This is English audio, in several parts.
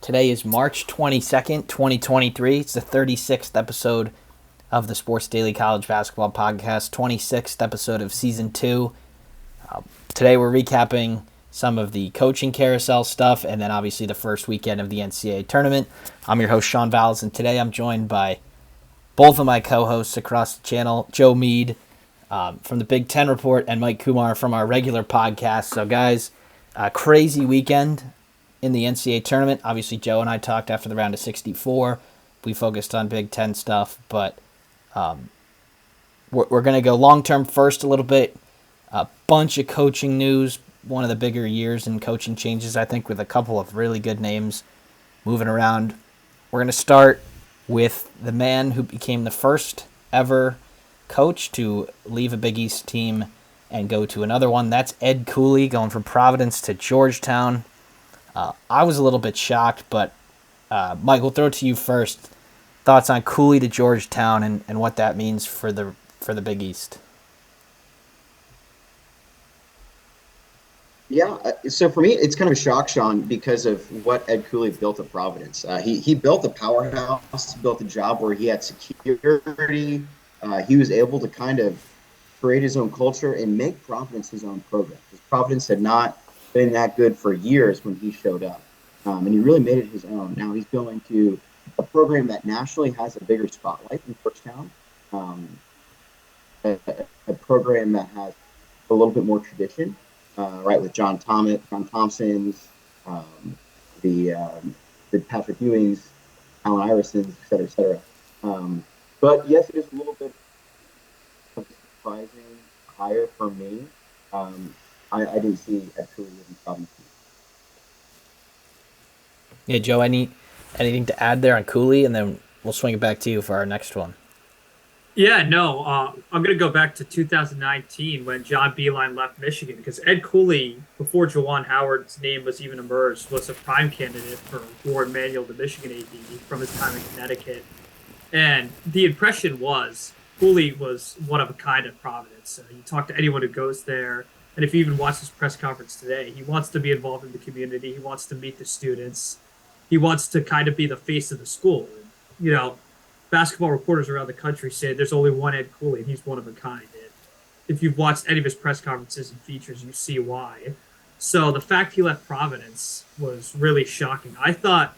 Today is March 22nd, 2023. It's the 36th episode of the Sports Daily College Basketball Podcast, 26th episode of Season 2. Today we're recapping some of the coaching carousel stuff and then obviously the first weekend of the NCAA tournament. I'm your host, Sean Vowells, and today I'm joined by both of my co-hosts across the channel, Joe Meade from the Big Ten Report and Mike Koomar from our regular podcast. So guys, a crazy weekend in the NCAA tournament. Obviously, Joe and I talked after the round of 64. We focused on Big Ten stuff, but we're going to go long-term first a little bit. A bunch of coaching news, one of the bigger years in coaching changes, I think, with a couple of really good names moving around. We're going to start with the man who became the first ever coach to leave a Big East team and go to another one. That's Ed Cooley going from Providence to Georgetown. I was a little bit shocked, but Mike, we'll throw it to you first. Thoughts on Cooley to Georgetown and what that means for the Big East? Yeah, so for me, it's kind of a shock, Sean, because of what Ed Cooley built at Providence. He built a powerhouse, built a job where he had security. He was able to kind of create his own culture and make Providence his own program. Because Providence had not been that good for years when he showed up. And he really made it his own. Now he's going to a program that nationally has a bigger spotlight than Georgetown, a program that has a little bit more tradition, right, with John Thompson's, the Patrick Ewing's, Allen Iverson's, et cetera, et cetera. But yes, it is a little bit of a surprising hire for me. I didn't see Ed Cooley in Providence. Yeah, Joe, anything to add there on Cooley, and then we'll swing it back to you for our next one. Yeah, no, I'm going to go back to 2019 when John Beilein left Michigan, because Ed Cooley, before Juwan Howard's name was even emerged, was a prime candidate for Warren Manuel, the Michigan AD, from his time in Connecticut. And the impression was Cooley was one of a kind at Providence. You talk to anyone who goes there, and if you even watch his press conference today, he wants to be involved in the community. He wants to meet the students. He wants to kind of be the face of the school. You know, basketball reporters around the country say there's only one Ed Cooley, and he's one of a kind. And if you've watched any of his press conferences and features, you see why. So the fact he left Providence was really shocking. I thought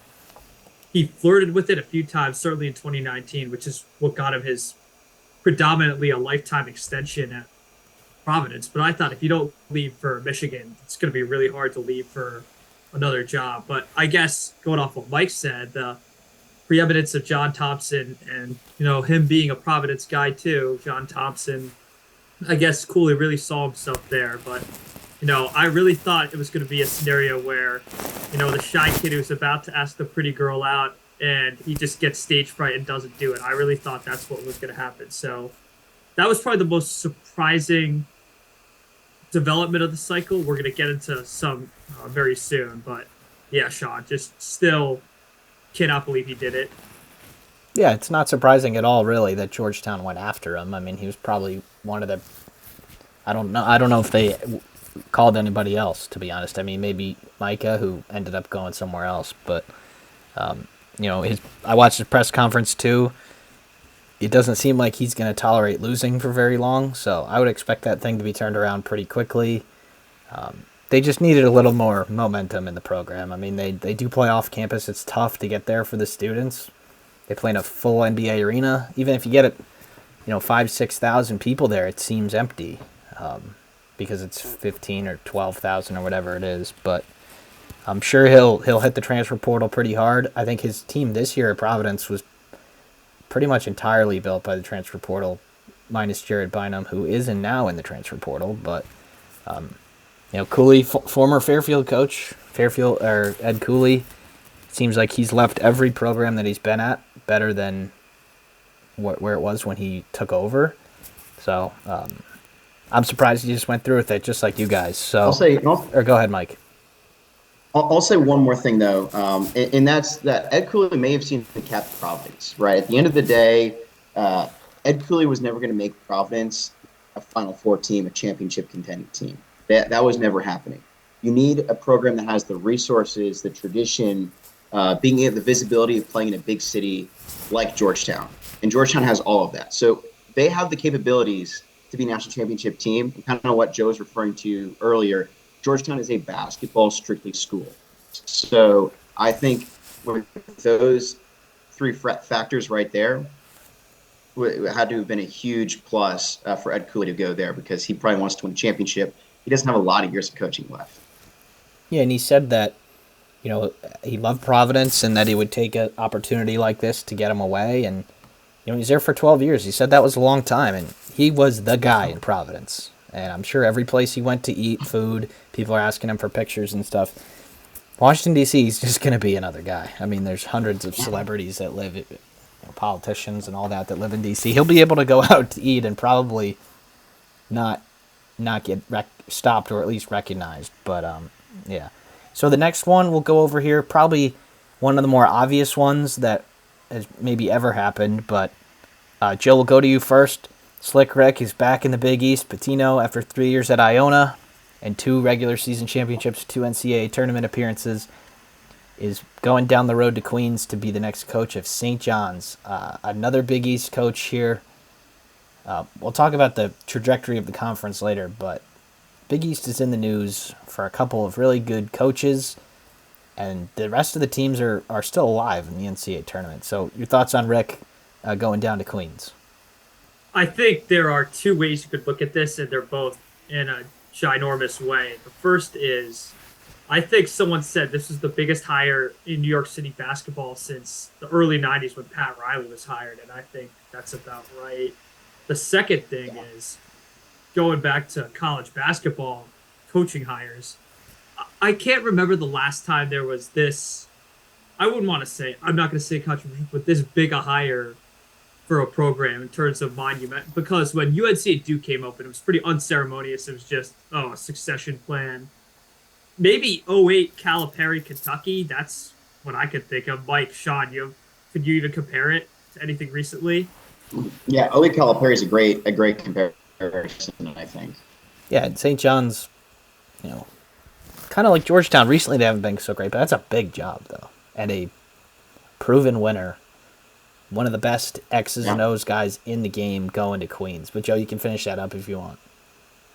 he flirted with it a few times, certainly in 2019, which is what got him his predominantly a lifetime extension at Providence. But I thought if you don't leave for Michigan, it's going to be really hard to leave for another job. But I guess going off what Mike said, the preeminence of John Thompson and, you know, him being a Providence guy too, John Thompson, I guess Cooley really saw himself there. But, you know, I really thought it was going to be a scenario where, you know, the shy kid who's about to ask the pretty girl out and he just gets stage fright and doesn't do it. I really thought that's what was going to happen. So that was probably the most surprising development of the cycle. We're going to get into some very soon. But, yeah, Sean, just still cannot believe he did it. Yeah, it's not surprising at all, really, that Georgetown went after him. I mean, he was probably one of the. I don't know if they called anybody else, to be honest. I mean, maybe Micah, who ended up going somewhere else. But you know, I watched his press conference too. It doesn't seem like he's going to tolerate losing for very long, so I would expect that thing to be turned around pretty quickly. They just needed a little more momentum in the program. I mean, they do play off campus. It's tough to get there for the students. They play in a full NBA arena. Even if you get it, 5,000-6,000 people there, it seems empty because it's 15 or 12,000 or whatever it is. But I'm sure he'll hit the transfer portal pretty hard. I think his team this year at Providence was pretty much entirely built by the transfer portal, minus Jared Bynum, who isn't now in the transfer portal. But Cooley, former Fairfield coach, Ed Cooley, seems like he's left every program that he's been at better than where it was when he took over. So I'm surprised he just went through with it, just like you guys. So go ahead, Mike. I'll say one more thing, though, and that's that Ed Cooley may have seen the cap of Providence, right? At the end of the day, Ed Cooley was never going to make Providence a Final Four team, a championship contending team. That was never happening. You need a program that has the resources, the tradition, being the visibility of playing in a big city like Georgetown. And Georgetown has all of that. So they have the capabilities to be a national championship team. And kind of what Joe was referring to earlier, Georgetown is a basketball strictly school. So I think with those three factors right there, it had to have been a huge plus for Ed Cooley to go there because he probably wants to win a championship. He doesn't have a lot of years of coaching left. Yeah, and he said that, he loved Providence and that he would take an opportunity like this to get him away. And, he's there for 12 years. He said that was a long time, and he was the guy in Providence. And I'm sure every place he went to eat food, people are asking him for pictures and stuff. Washington, D.C. is just going to be another guy. I mean, there's hundreds of celebrities that live, politicians and all that live in D.C. He'll be able to go out to eat and probably not get stopped or at least recognized. But, yeah. So the next one we'll go over here, probably one of the more obvious ones that has maybe ever happened. But, Joe, we'll go to you first. Slick Rick is back in the Big East. Pitino, after 3 years at Iona and 2 regular season championships, 2 NCAA tournament appearances, is going down the road to Queens to be the next coach of St. John's. Another Big East coach here. We'll talk about the trajectory of the conference later, but Big East is in the news for a couple of really good coaches, and the rest of the teams are still alive in the NCAA tournament. So your thoughts on Rick going down to Queens? I think there are 2 ways you could look at this, and they're both in a ginormous way. The first is, I think someone said this is the biggest hire in New York City basketball since the early 90s when Pat Riley was hired, and I think that's about right. The second thing is, going back to college basketball coaching hires, I can't remember the last time there was this, I'm not going to say controversial, but this big a hire for a program in terms of monument, because when UNC and Duke came open, it was pretty unceremonious. It was just, a succession plan. Maybe '08 Calipari, Kentucky. That's what I could think of. Mike, Sean, could you even compare it to anything recently? Yeah, '08 Calipari is a great comparison, I think. Yeah, St. John's, kind of like Georgetown. Recently they haven't been so great, but that's a big job, though. And a proven winner. One of the best X's and O's guys in the game going to Queens. But, Joe, you can finish that up if you want.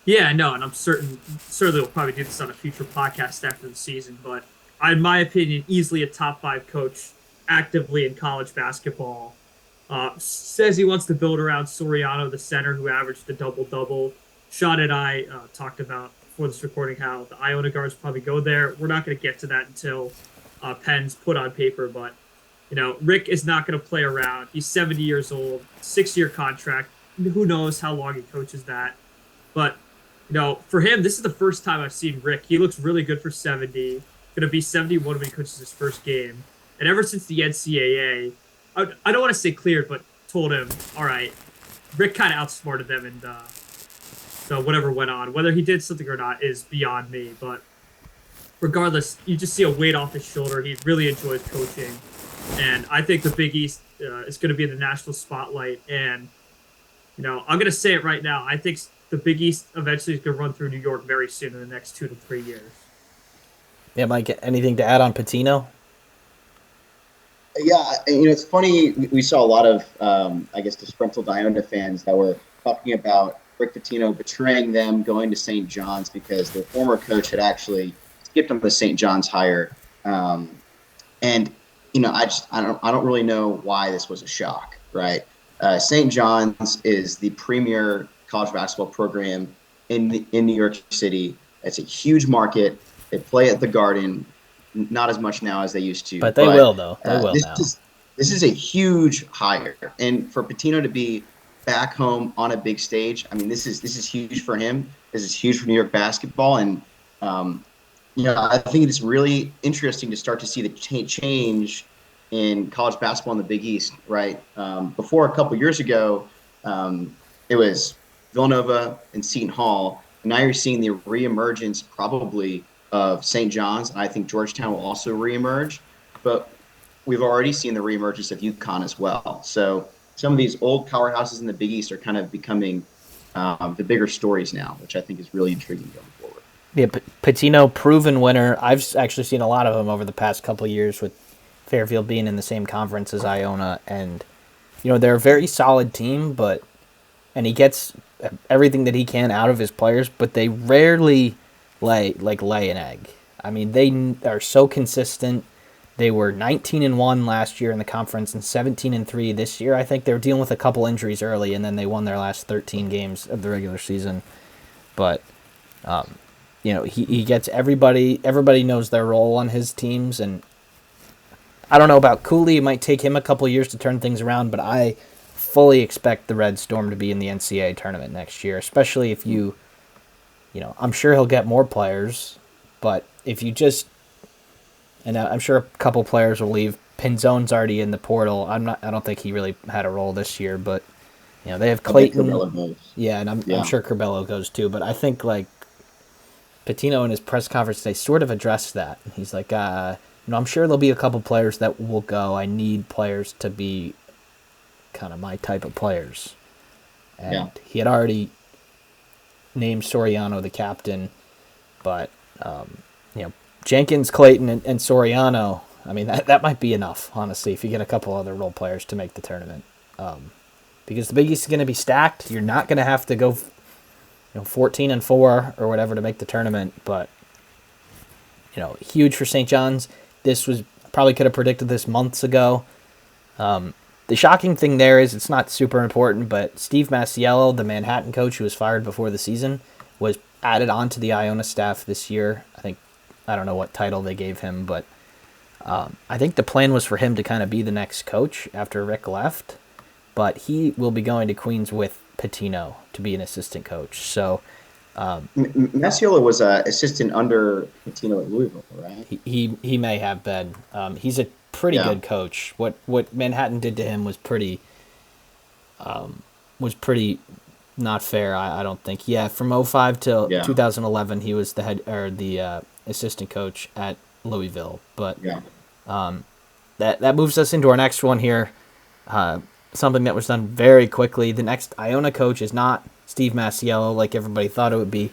Yeah, no, and I'm certainly we'll probably do this on a future podcast after the season. But in my opinion, easily a top 5 coach actively in college basketball. Says he wants to build around Soriano, the center, who averaged a double-double. Sean and I talked about before this recording how the Iona guards probably go there. We're not going to get to that until pen's put on paper, but Rick is not going to play around. He's 70 years old, 6-year contract. Who knows how long he coaches that. But, for him, this is the first time I've seen Rick. He looks really good for 70. Going to be 71 when he coaches his first game. And ever since the NCAA, I don't want to say cleared, but told him, all right, Rick kind of outsmarted them, and so whatever went on. Whether he did something or not is beyond me. But regardless, you just see a weight off his shoulder. He really enjoys coaching. And I think the Big East is going to be in the national spotlight. And, I'm going to say it right now. I think the Big East eventually is going to run through New York very soon in the next 2 to 3 years. Yeah, Mike, anything to add on Pitino? Yeah, it's funny. We saw a lot of, disgruntled Iona fans that were talking about Rick Pitino betraying them, going to St. John's because their former coach had actually skipped on the St. John's hire. And I don't really know why this was a shock, right? St. John's is the premier college basketball program in New York City. It's a huge market. They play at the Garden, not as much now as they used to. But they will, though. They will now. This is a huge hire, and for Pitino to be back home on a big stage, I mean, this is huge for him. This is huge for New York basketball, and I think it's really interesting to start to see the change in college basketball in the Big East, right? Before a couple years ago, it was Villanova and Seton Hall. And now you're seeing the reemergence probably of St. John's, and I think Georgetown will also reemerge. But we've already seen the reemergence of UConn as well. So some of these old powerhouses in the Big East are kind of becoming the bigger stories now, which I think is really intriguing going forward. Yeah, Pitino, proven winner. I've actually seen a lot of him over the past couple of years with Fairfield being in the same conference as Iona, and they're a very solid team, and he gets everything that he can out of his players, but they rarely lay an egg. I mean, they are so consistent. They were 19-1 last year in the conference and 17-3 this year. I think they were dealing with a couple injuries early, and then they won their last 13 games of the regular season. But he gets everybody. Everybody knows their role on his teams, and I don't know about Cooley. It might take him a couple years to turn things around, but I fully expect the Red Storm to be in the NCAA tournament next year, especially if I'm sure he'll get more players, but if you just, and I'm sure a couple players will leave. Pinzone's already in the portal. I don't think he really had a role this year, but they have Clayton. Yeah, and I'm sure Curbelo goes too, but I think like Pitino in his press conference, they sort of addressed that. He's like, I'm sure there'll be a couple players that will go. I need players to be kind of my type of players. And he had already named Soriano the captain, but Jenkins, Clayton, and Soriano, I mean, that might be enough, honestly, if you get a couple other role players to make the tournament. Because the Big East is going to be stacked. You're not going to have to go 14-4 or whatever to make the tournament, but huge for St. John's. This was probably could have predicted this months ago. The shocking thing there is it's not super important, but Steve Masiello, the Manhattan coach who was fired before the season, was added onto the Iona staff this year. I don't know what title they gave him, but I think the plan was for him to kind of be the next coach after Rick left, but he will be going to Queens with Pitino to be an assistant coach. So Masiello was an assistant under Pitino at Louisville, right? He may have been. He's a pretty good coach. What Manhattan did to him was pretty not fair. I don't think. Yeah, from 2005 till 2011, he was the head or the assistant coach at Louisville. But that moves us into our next one here. Something that was done very quickly. The next Iona coach is not Steve Masiello like everybody thought it would be.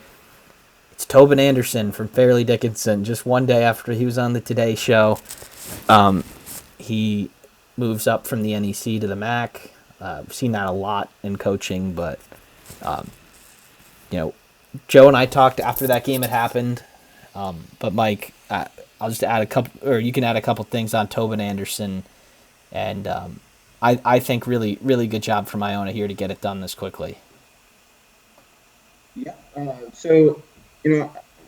It's Tobin Anderson from Fairleigh Dickinson. Just one day after he was on the Today Show, he moves up from the NEC to the MAC. We've seen that a lot in coaching, but Joe and I talked after that game had happened. But Mike, I'll just add a couple, or you can add a couple things on Tobin Anderson, and I think really, really good job from Iona here to get it done this quickly. Yeah. So,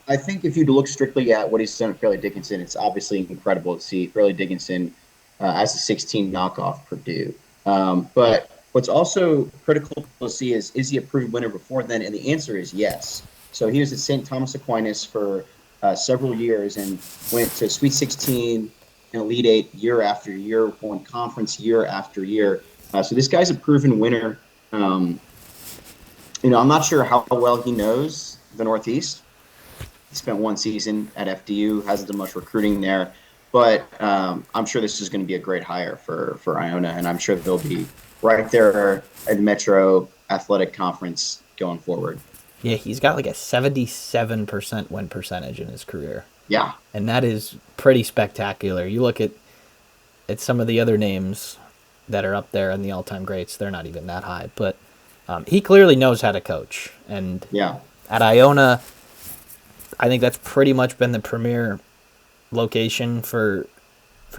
I think if you look strictly at what he's done at Fairleigh Dickinson, it's obviously incredible to see Fairleigh Dickinson as a 16 knockoff Purdue. But what's also critical to see is he a proven winner before then? And the answer is yes. So he was at St. Thomas Aquinas for several years and went to Sweet 16 and Elite 8 year after year, won conference year after year. So this guy's a proven winner. I'm not sure how well he knows the Northeast. He spent one season at FDU, hasn't done much recruiting there. But I'm sure this is going to be a great hire for Iona, and I'm sure they'll be right there at Metro Athletic Conference going forward. Yeah, he's got like a 77% win percentage in his career. Yeah. And that is pretty spectacular. You look at some of the other names that are up there in the all-time greats, they're not even that high. But he clearly knows how to coach. And at Iona, I think that's pretty much been the premier location for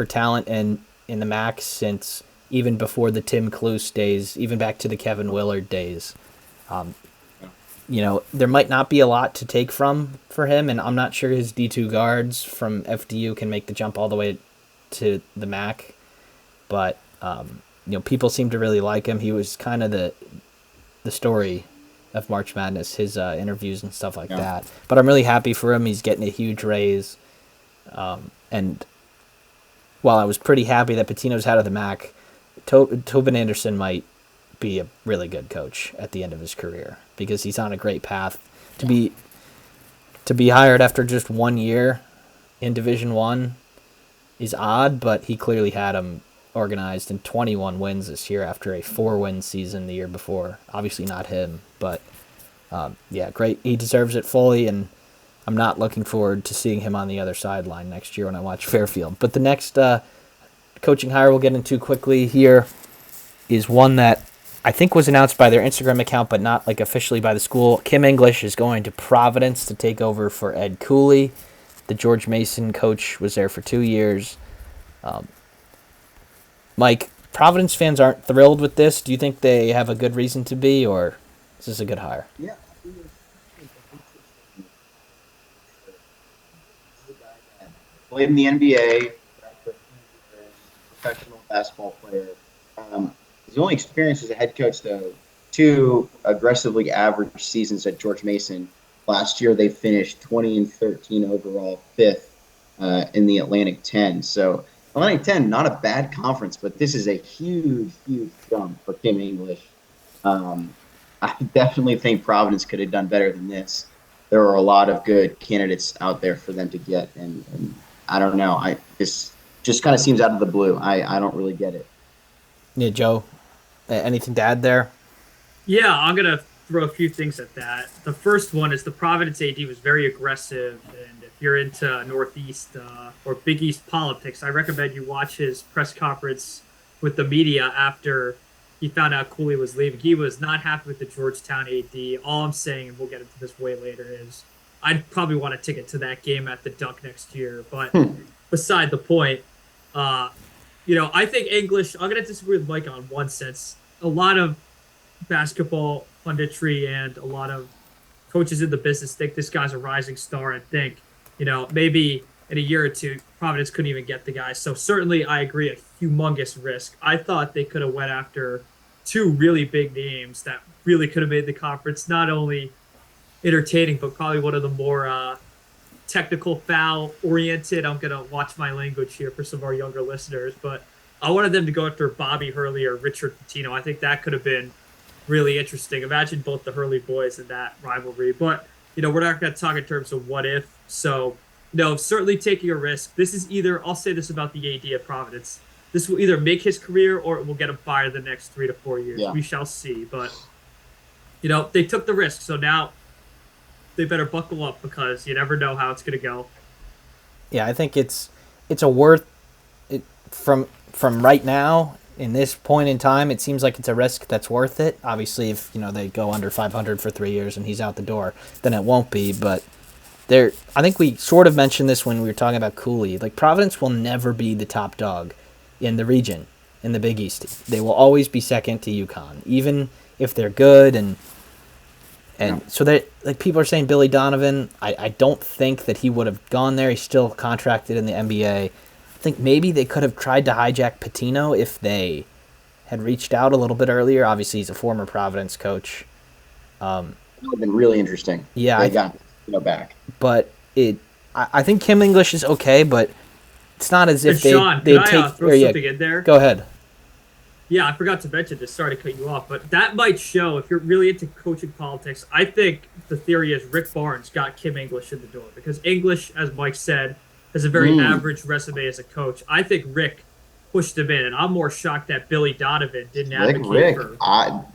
talent and in the MAC since even before the Tim Kluse days, even back to the Kevin Willard days. There might not be a lot to take from for him, and I'm not sure his D2 guards from FDU can make the jump all the way to the MAC. But people seem to really like him. He was kind of the story of March Madness, his interviews and stuff like that. But I'm really happy for him. He's getting a huge raise. And while I was pretty happy that Pitino's out of the MAC, Tobin Anderson might be a really good coach at the end of his career because he's on a great path to be hired after just 1 year in Division I is odd, but he clearly had him organized in 21 wins this year after a 4-win season the year before. Obviously not him, but great. He deserves it fully, and I'm not looking forward to seeing him on the other sideline next year when I watch Fairfield. But the next coaching hire we'll get into quickly here is one that I think was announced by their Instagram account, but not like officially by the school. Kim English is going to Providence to take over for Ed Cooley. The George Mason coach was there for 2 years. Mike, Providence fans aren't thrilled with this. Do you think they have a good reason to be, or is this a good hire? Yeah. Played in the NBA, professional basketball player. His only experience as a head coach, though, 2 aggressively average seasons at George Mason. Last year, they finished 20-13 overall, 5th in the Atlantic 10. So Atlantic 10, not a bad conference, but this is a huge, huge jump for Kim English. I definitely think Providence could have done better than this. There are a lot of good candidates out there for them to get, and I don't know. This just kind of seems out of the blue. I don't really get it. Yeah, Joe, anything to add there? Yeah, I'm going to throw a few things at that. The first one is the Providence AD was very aggressive, and if you're into Northeast or Big East politics, I recommend you watch his press conference with the media after he found out Cooley was leaving. He was not happy with the Georgetown AD. All I'm saying, and we'll get into this way later, is I'd probably want a ticket to that game at the Dunk next year. But beside the point, I think English, I'm going to disagree with Mike on one sense. A lot of basketball punditry and a lot of coaches in the business think this guy's a rising star and think, maybe in a year or two, Providence couldn't even get the guy. So certainly I agree, a humongous risk. I thought they could have went after 2 really big names that really could have made the conference not only entertaining, but probably one of the more technical foul oriented. I'm going to watch my language here for some of our younger listeners, but I wanted them to go after Bobby Hurley or Richard Pitino. I think that could have been really interesting. Imagine both the Hurley boys in that rivalry. But, we're not going to talk in terms of what if. So, certainly taking a risk. This is either, I'll say this about the AD at Providence, this will either make his career or it will get him fired the next 3 to 4 years. Yeah. We shall see. But, they took the risk. So now they better buckle up because you never know how it's going to go. Yeah, I think it's a worth it from right now. In this point in time, it seems like it's a risk that's worth it. Obviously, if they go under 500 for 3 years and he's out the door, then it won't be. But I think we sort of mentioned this when we were talking about Cooley. Like, Providence will never be the top dog in the region, in the Big East. They will always be second to UConn, even if they're good. And so that, like, people are saying Billy Donovan. I don't think that he would have gone there. He's still contracted in the NBA. I think maybe they could have tried to hijack Pitino if they had reached out a little bit earlier. Obviously, he's a former Providence coach. It would have been really interesting. Yeah, they got back. But I think Kim English is okay, but it's not as if Sean, they'd can I throw something in there? Go ahead. Yeah, I forgot to mention this. Sorry to cut you off, but that might show if you're really into coaching politics. I think the theory is Rick Barnes got Kim English in the door because English, as Mike said, has a very average resume as a coach. I think Rick pushed him in, and I'm more shocked that Billy Donovan didn't advocate for.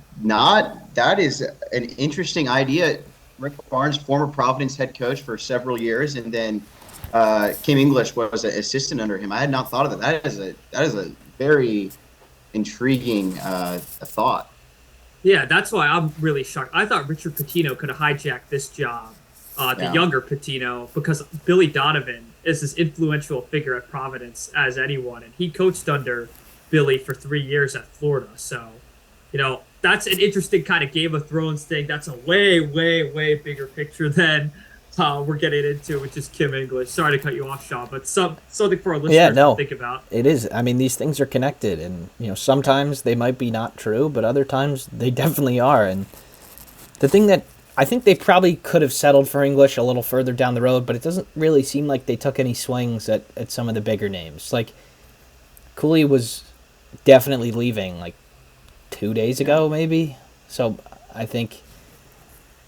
That is an interesting idea. Rick Barnes, former Providence head coach for several years, and then Kim English was an assistant under him. I had not thought of that. That is a very intriguing thought. Yeah, that's why I'm really shocked. I thought Richard Pitino could have hijacked this job, the younger Pitino, because Billy Donovan is this influential figure at Providence as anyone, and he coached under Billy for 3 years at Florida. So, that's an interesting kind of Game of Thrones thing. That's a way, way, way bigger picture than we're getting into, which is Kim English. Sorry to cut you off, Sean, but something for our listeners to think about. It is. I mean, these things are connected, and sometimes they might be not true, but other times they definitely are. And the thing that I think they probably could have settled for English a little further down the road, but it doesn't really seem like they took any swings at some of the bigger names. Like, Cooley was definitely leaving, 2 days ago, maybe. So I think,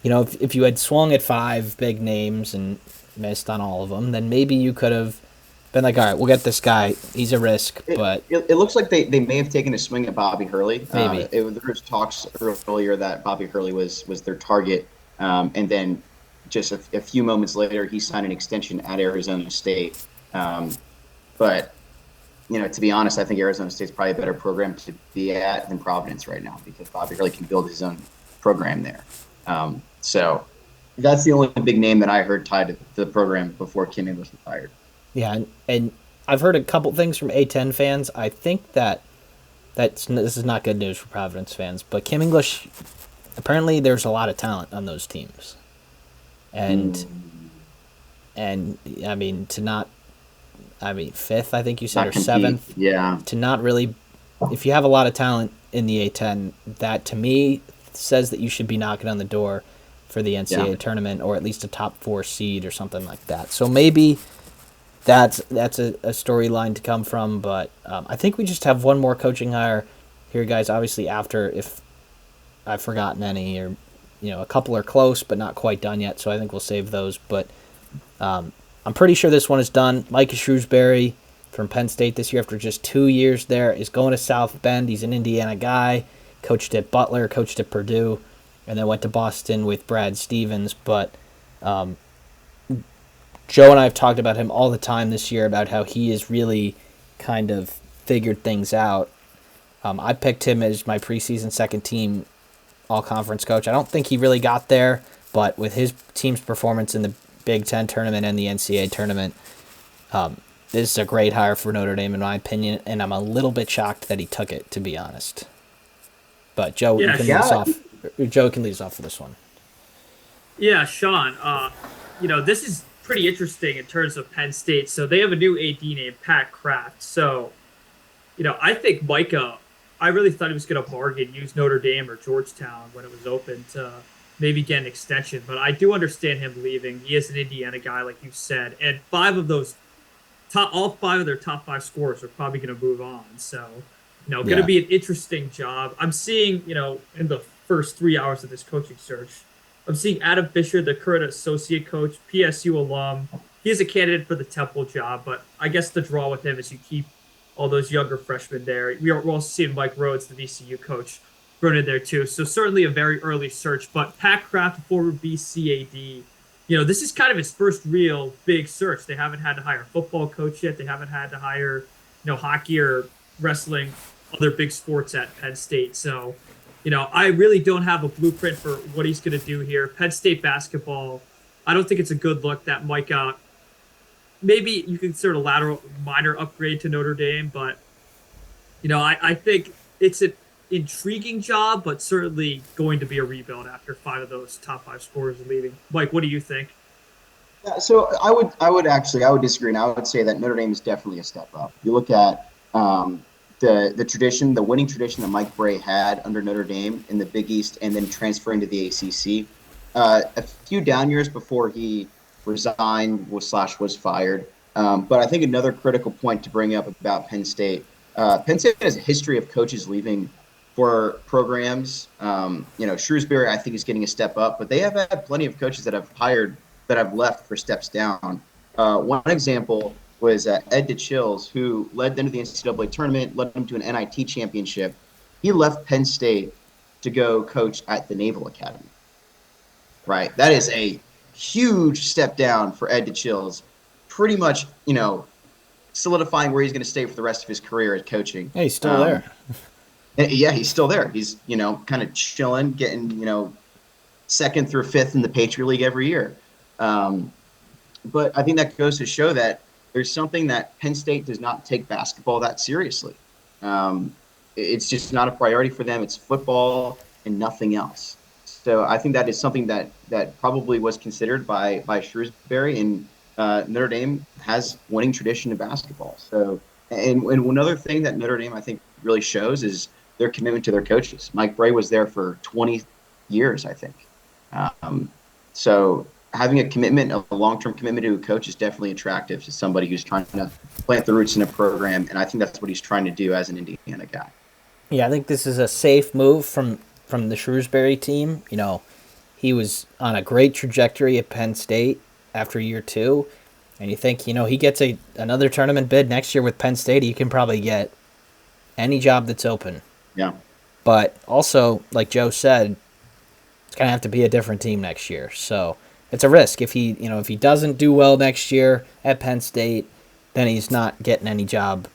if you had swung at 5 big names and missed on all of them, then maybe you could have been like, all right, we'll get this guy. He's a risk, but... It looks like they may have taken a swing at Bobby Hurley. Maybe. There was talks earlier that Bobby Hurley was their target, and then just a few moments later, he signed an extension at Arizona State. But to be honest, I think Arizona State's probably a better program to be at than Providence right now because Bobby Hurley can build his own program there. So that's the only big name that I heard tied to the program before Kim English was hired. Yeah, and I've heard a couple things from A10 fans. I think this is not good news for Providence fans, but Kim English, apparently there's a lot of talent on those teams. And I mean, fifth, I think you said, or seventh. Yeah. To not really, if you have a lot of talent in the A10, that to me says that you should be knocking on the door for the NCAA tournament, or at least a top 4 seed or something like that. So maybe that's a storyline to come from. But I think we just have one more coaching hire here, guys. Obviously, after, if I've forgotten any, or a couple are close but not quite done yet. So I think we'll save those. But I'm pretty sure this one is done. Micah Shrewsbury from Penn State this year, after just 2 years there, is going to South Bend. He's an Indiana guy, coached at Butler, coached at Purdue, and then went to Boston with Brad Stevens. But Joe and I have talked about him all the time this year, about how he has really kind of figured things out. I picked him as my preseason second team all-conference coach. I don't think he really got there, but with his team's performance in the Big Ten tournament and the NCAA tournament, this is a great hire for Notre Dame, in my opinion, and I'm a little bit shocked that he took it, to be honest. But Joe, you can lead us off. Joe can lead us off for this one. Yeah, Sean. This is pretty interesting in terms of Penn State. So they have a new AD named Pat Kraft. So, I think Micah, I really thought he was going to bargain, use Notre Dame or Georgetown when it was open to maybe get an extension. But I do understand him leaving. He is an Indiana guy, like you said. And all 5 of their top 5 scorers are probably going to move on. So, going to be an interesting job. I'm seeing, in the first 3 hours of this coaching search, I'm seeing Adam Fisher, the current associate coach, PSU alum. He is a candidate for the Temple job, but I guess the draw with him is you keep all those younger freshmen there. We're also seeing Mike Rhodes, the VCU coach, thrown in there too. So certainly a very early search. But Pat Kraft, former BCAD, this is kind of his first real big search. They haven't had to hire a football coach yet. They haven't had to hire, hockey or wrestling, other big sports at Penn State. So, I really don't have a blueprint for what he's going to do here. Penn State basketball, I don't think it's a good look that Micah. Maybe you can consider a minor upgrade to Notre Dame, but, I think it's an intriguing job, but certainly going to be a rebuild after 5 of those top 5 scorers are leaving. Mike, what do you think? So I would disagree, and I would say that Notre Dame is definitely a step up. You look at the tradition, the winning tradition that Mike Brey had under Notre Dame in the Big East, and then transferring to the ACC. A few down years before he resigned was fired. But I think another critical point to bring up about Penn State. Penn State has a history of coaches leaving for programs. Shrewsbury, I think, is getting a step up, but they have had plenty of coaches that have left for steps down. One example was Ed DeChills, who led them to the NCAA tournament, led them to an NIT championship. He left Penn State to go coach at the Naval Academy. Right? That is a huge step down for Ed DeChills, pretty much, solidifying where he's going to stay for the rest of his career at coaching. Yeah, he's still there. Yeah, he's still there. He's, kind of chilling, getting, 2nd through 5th in the Patriot League every year. But I think that goes to show that there's something that Penn State does not take basketball that seriously. It's just not a priority for them. It's football and nothing else. So I think that is something that probably was considered by Shrewsbury, and Notre Dame has winning tradition in basketball. So, and one other thing that Notre Dame, I think, really shows is their commitment to their coaches. Mike Brey was there for 20 years, I think. So having a long-term commitment to a coach is definitely attractive to somebody who's trying to plant the roots in a program, and I think that's what he's trying to do as an Indiana guy. Yeah, I think this is a safe move from the Shrewsbury team. He was on a great trajectory at Penn State after year 2, and you think, he gets another tournament bid next year with Penn State, he can probably get any job that's open. Yeah. But also, like Joe said, it's going to have to be a different team next year. So it's a risk. If he doesn't do well next year at Penn State, then he's not getting any job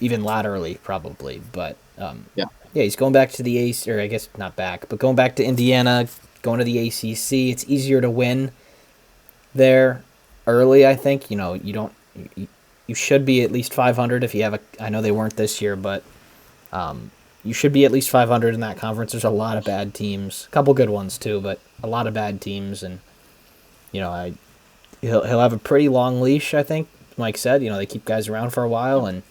even laterally probably. But Yeah. yeah, he's going back to the AC, or I guess not back, but going back to Indiana, going to the ACC. It's easier to win there early, I think. You don't. You should be at least 500 if you have a. I know they weren't this year, but you should be at least 500 in that conference. There's a lot of bad teams, a couple good ones too, but a lot of bad teams, and he'll have a pretty long leash. I think Mike said. They keep guys around for a while, and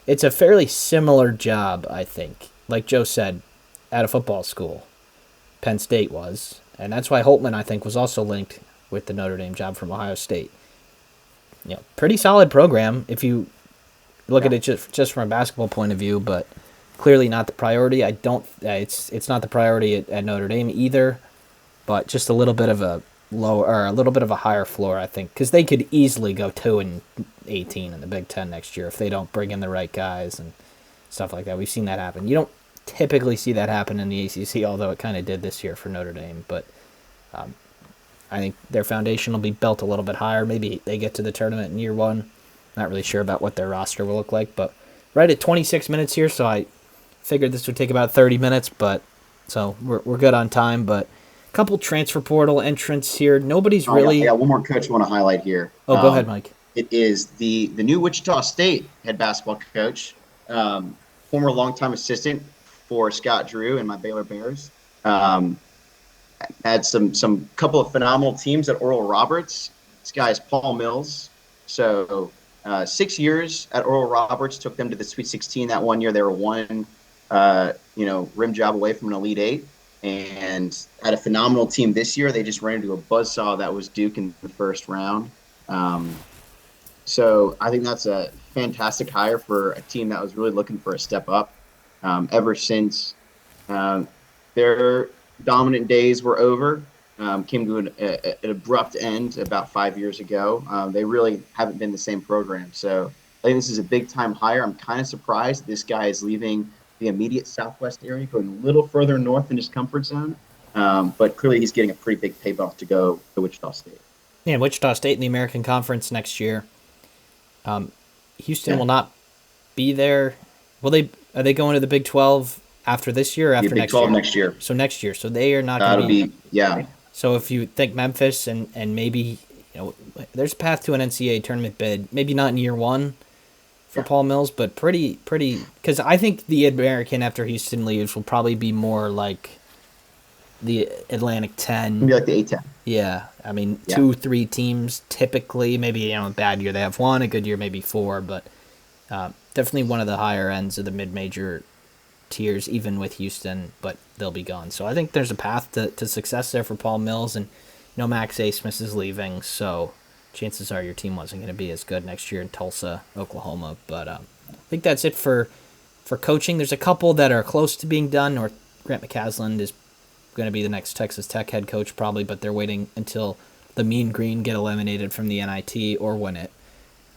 it's a fairly similar job. I think, like Joe said, at a football school, Penn State was, and that's why Holtman I think was also linked with the Notre Dame job from Ohio State. Pretty solid program if you look at it just from a basketball point of view, but clearly not the priority. I don't. It's not the priority at Notre Dame either, but just a little bit of a lower or a little bit of a higher floor, I think, because they could easily go 2-18 in the Big Ten next year if they don't bring in the right guys and stuff like that. We've seen that happen. You don't typically see that happen in the ACC, although it kind of did this year for Notre Dame, but. I think their foundation will be built a little bit higher. Maybe they get to the tournament in year one. Not really sure about what their roster will look like, but right at 26 minutes here, so I figured this would take about 30 minutes, but so we're good on time. But a couple transfer portal entrants here. Nobody's really. I got one more coach I want to highlight here. Oh, go ahead, Mike. It is the new Wichita State head basketball coach, former longtime assistant for Scott Drew and my Baylor Bears. Had some couple of phenomenal teams at Oral Roberts. This guy is Paul Mills. So 6 years at Oral Roberts took them to the Sweet 16 that one year. They were one rim job away from an Elite Eight, and had a phenomenal team this year. They just ran into a buzzsaw that was Duke in the first round. So I think that's a fantastic hire for a team that was really looking for a step up. Ever since their dominant days were over, came to an abrupt end about 5 years ago. They really haven't been the same program. So I think this is a big-time hire. I'm kind of surprised this guy is leaving the immediate Southwest area, going a little further north in his comfort zone. But clearly he's getting a pretty big pay bump to go to Wichita State. Yeah, Wichita State in the American Conference next year. Houston will not be there. Are they going to the Big 12 after this year or after Big next 12 year? next year. So next year. So they are not going That'll to be, yeah. So if you think Memphis and maybe, there's a path to an NCAA tournament bid, maybe not in year one for Paul Mills, but pretty, because I think the American after Houston leaves will probably be more like the Atlantic 10. Maybe like the A-10. Yeah. I mean, 2-3 teams typically, maybe, a bad year they have one, a good year maybe 4, but definitely one of the higher ends of the mid-major tiers, even with Houston, but they'll be gone. So I think there's a path to success there for Paul Mills, and Max Asmus is leaving, so chances are your team wasn't going to be as good next year in Tulsa, Oklahoma. But I think that's it for coaching. There's a couple that are close to being done. Or Grant McCasland is going to be the next Texas Tech head coach probably, but they're waiting until the Mean Green get eliminated from the NIT or win it.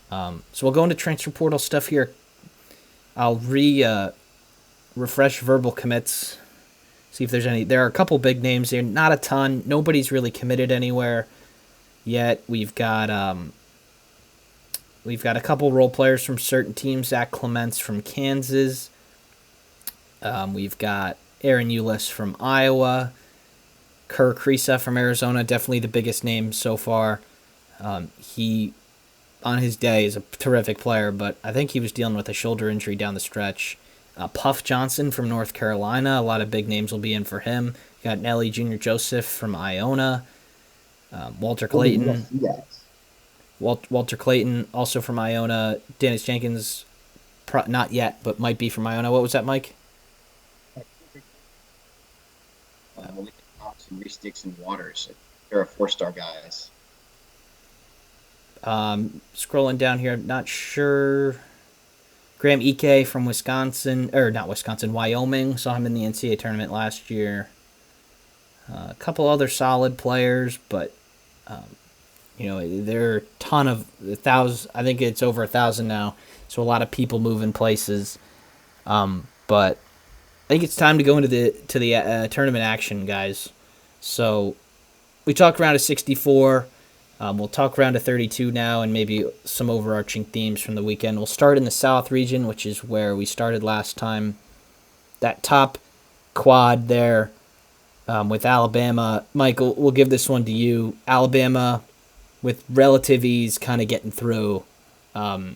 So we'll go into transfer portal stuff here. I'll refresh verbal commits, see if there's any. There are a couple big names here, not a ton. Nobody's really committed anywhere yet. We've got a couple role players from certain teams. Zach Clements from Kansas. We've got Aaron Eulis from Iowa. Kerr Kriisa from Arizona, definitely the biggest name so far. He, on his day, is a terrific player, but I think he was dealing with a shoulder injury down the stretch. Puff Johnson from North Carolina. A lot of big names will be in for him. You got Nelly Jr. Joseph from Iona. Walter Clayton. Walter Clayton, also from Iona. Dennis Jenkins, not yet, but might be from Iona. What was that, Mike? Reese Dixon Waters. They're 4-star guys. Scrolling down here, I'm not sure. Graham Ike from Wyoming. Saw him in the NCAA tournament last year. A couple other solid players, but there are a ton of 1,000. I think it's over 1,000 now. So a lot of people moving places. But I think it's time to go into the tournament action, guys. So we talked round of 64. We'll talk round of 32 now and maybe some overarching themes from the weekend. We'll start in the South region, which is where we started last time. That top quad there with Alabama. Michael, we'll give this one to you. Alabama with relative ease kind of getting through to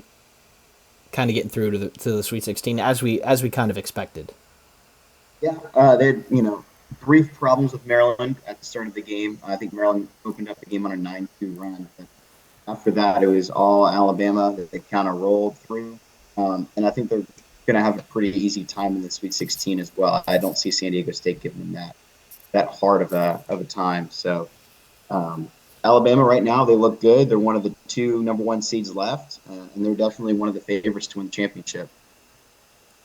the Sweet 16 as we kind of expected. Yeah, they had, brief problems with Maryland at the start of the game. I think Maryland opened up the game on a 9-2 run. But after that, it was all Alabama that they kind of rolled through. And I think they're going to have a pretty easy time in the Sweet 16 as well. I don't see San Diego State giving them that hard of a time. So Alabama right now, they look good. They're one of the 2 number 1 seeds left, and they're definitely one of the favorites to win the championship.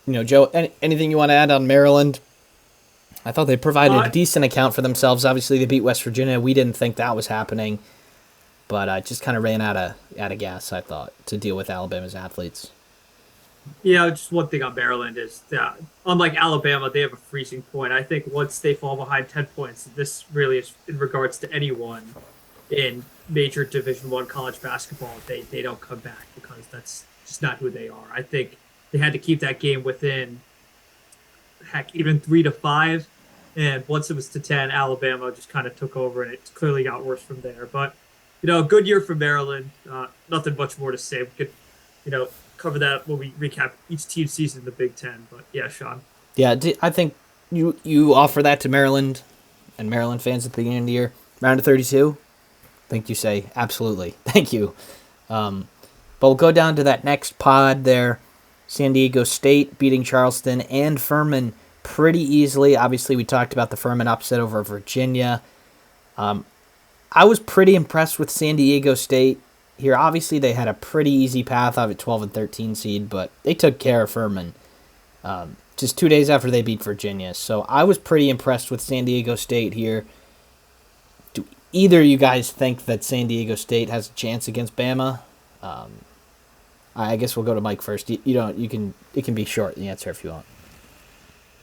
Joe, anything you want to add on Maryland? I thought they provided a decent account for themselves. Obviously, they beat West Virginia. We didn't think that was happening, but just kind of ran out of gas, I thought, to deal with Alabama's athletes. Yeah, just one thing on Maryland is that, unlike Alabama, they have a freezing point. I think once they fall behind 10 points, this really is in regards to anyone in major Division I college basketball, they don't come back because that's just not who they are. I think they had to keep that game within, even 3-5. And once it was to 10, Alabama just kind of took over, and it clearly got worse from there. But, a good year for Maryland. Nothing much more to say. We could, cover that when we recap each team's season in the Big Ten. But, yeah, Sean. Yeah, I think you offer that to Maryland and Maryland fans at the beginning of the year. Round of 32, I think you say, absolutely. Thank you. But we'll go down to that next pod there. San Diego State beating Charleston and Furman pretty easily. Obviously, we talked about the Furman upset over Virginia. I was pretty impressed with San Diego State here. Obviously, they had a pretty easy path out of 12 and 13 seed, but they took care of Furman just 2 days after they beat Virginia. So I was pretty impressed with San Diego State here. Do either of you guys think that San Diego State has a chance against Bama? I guess we'll go to Mike first. It can be short, the answer, if you want.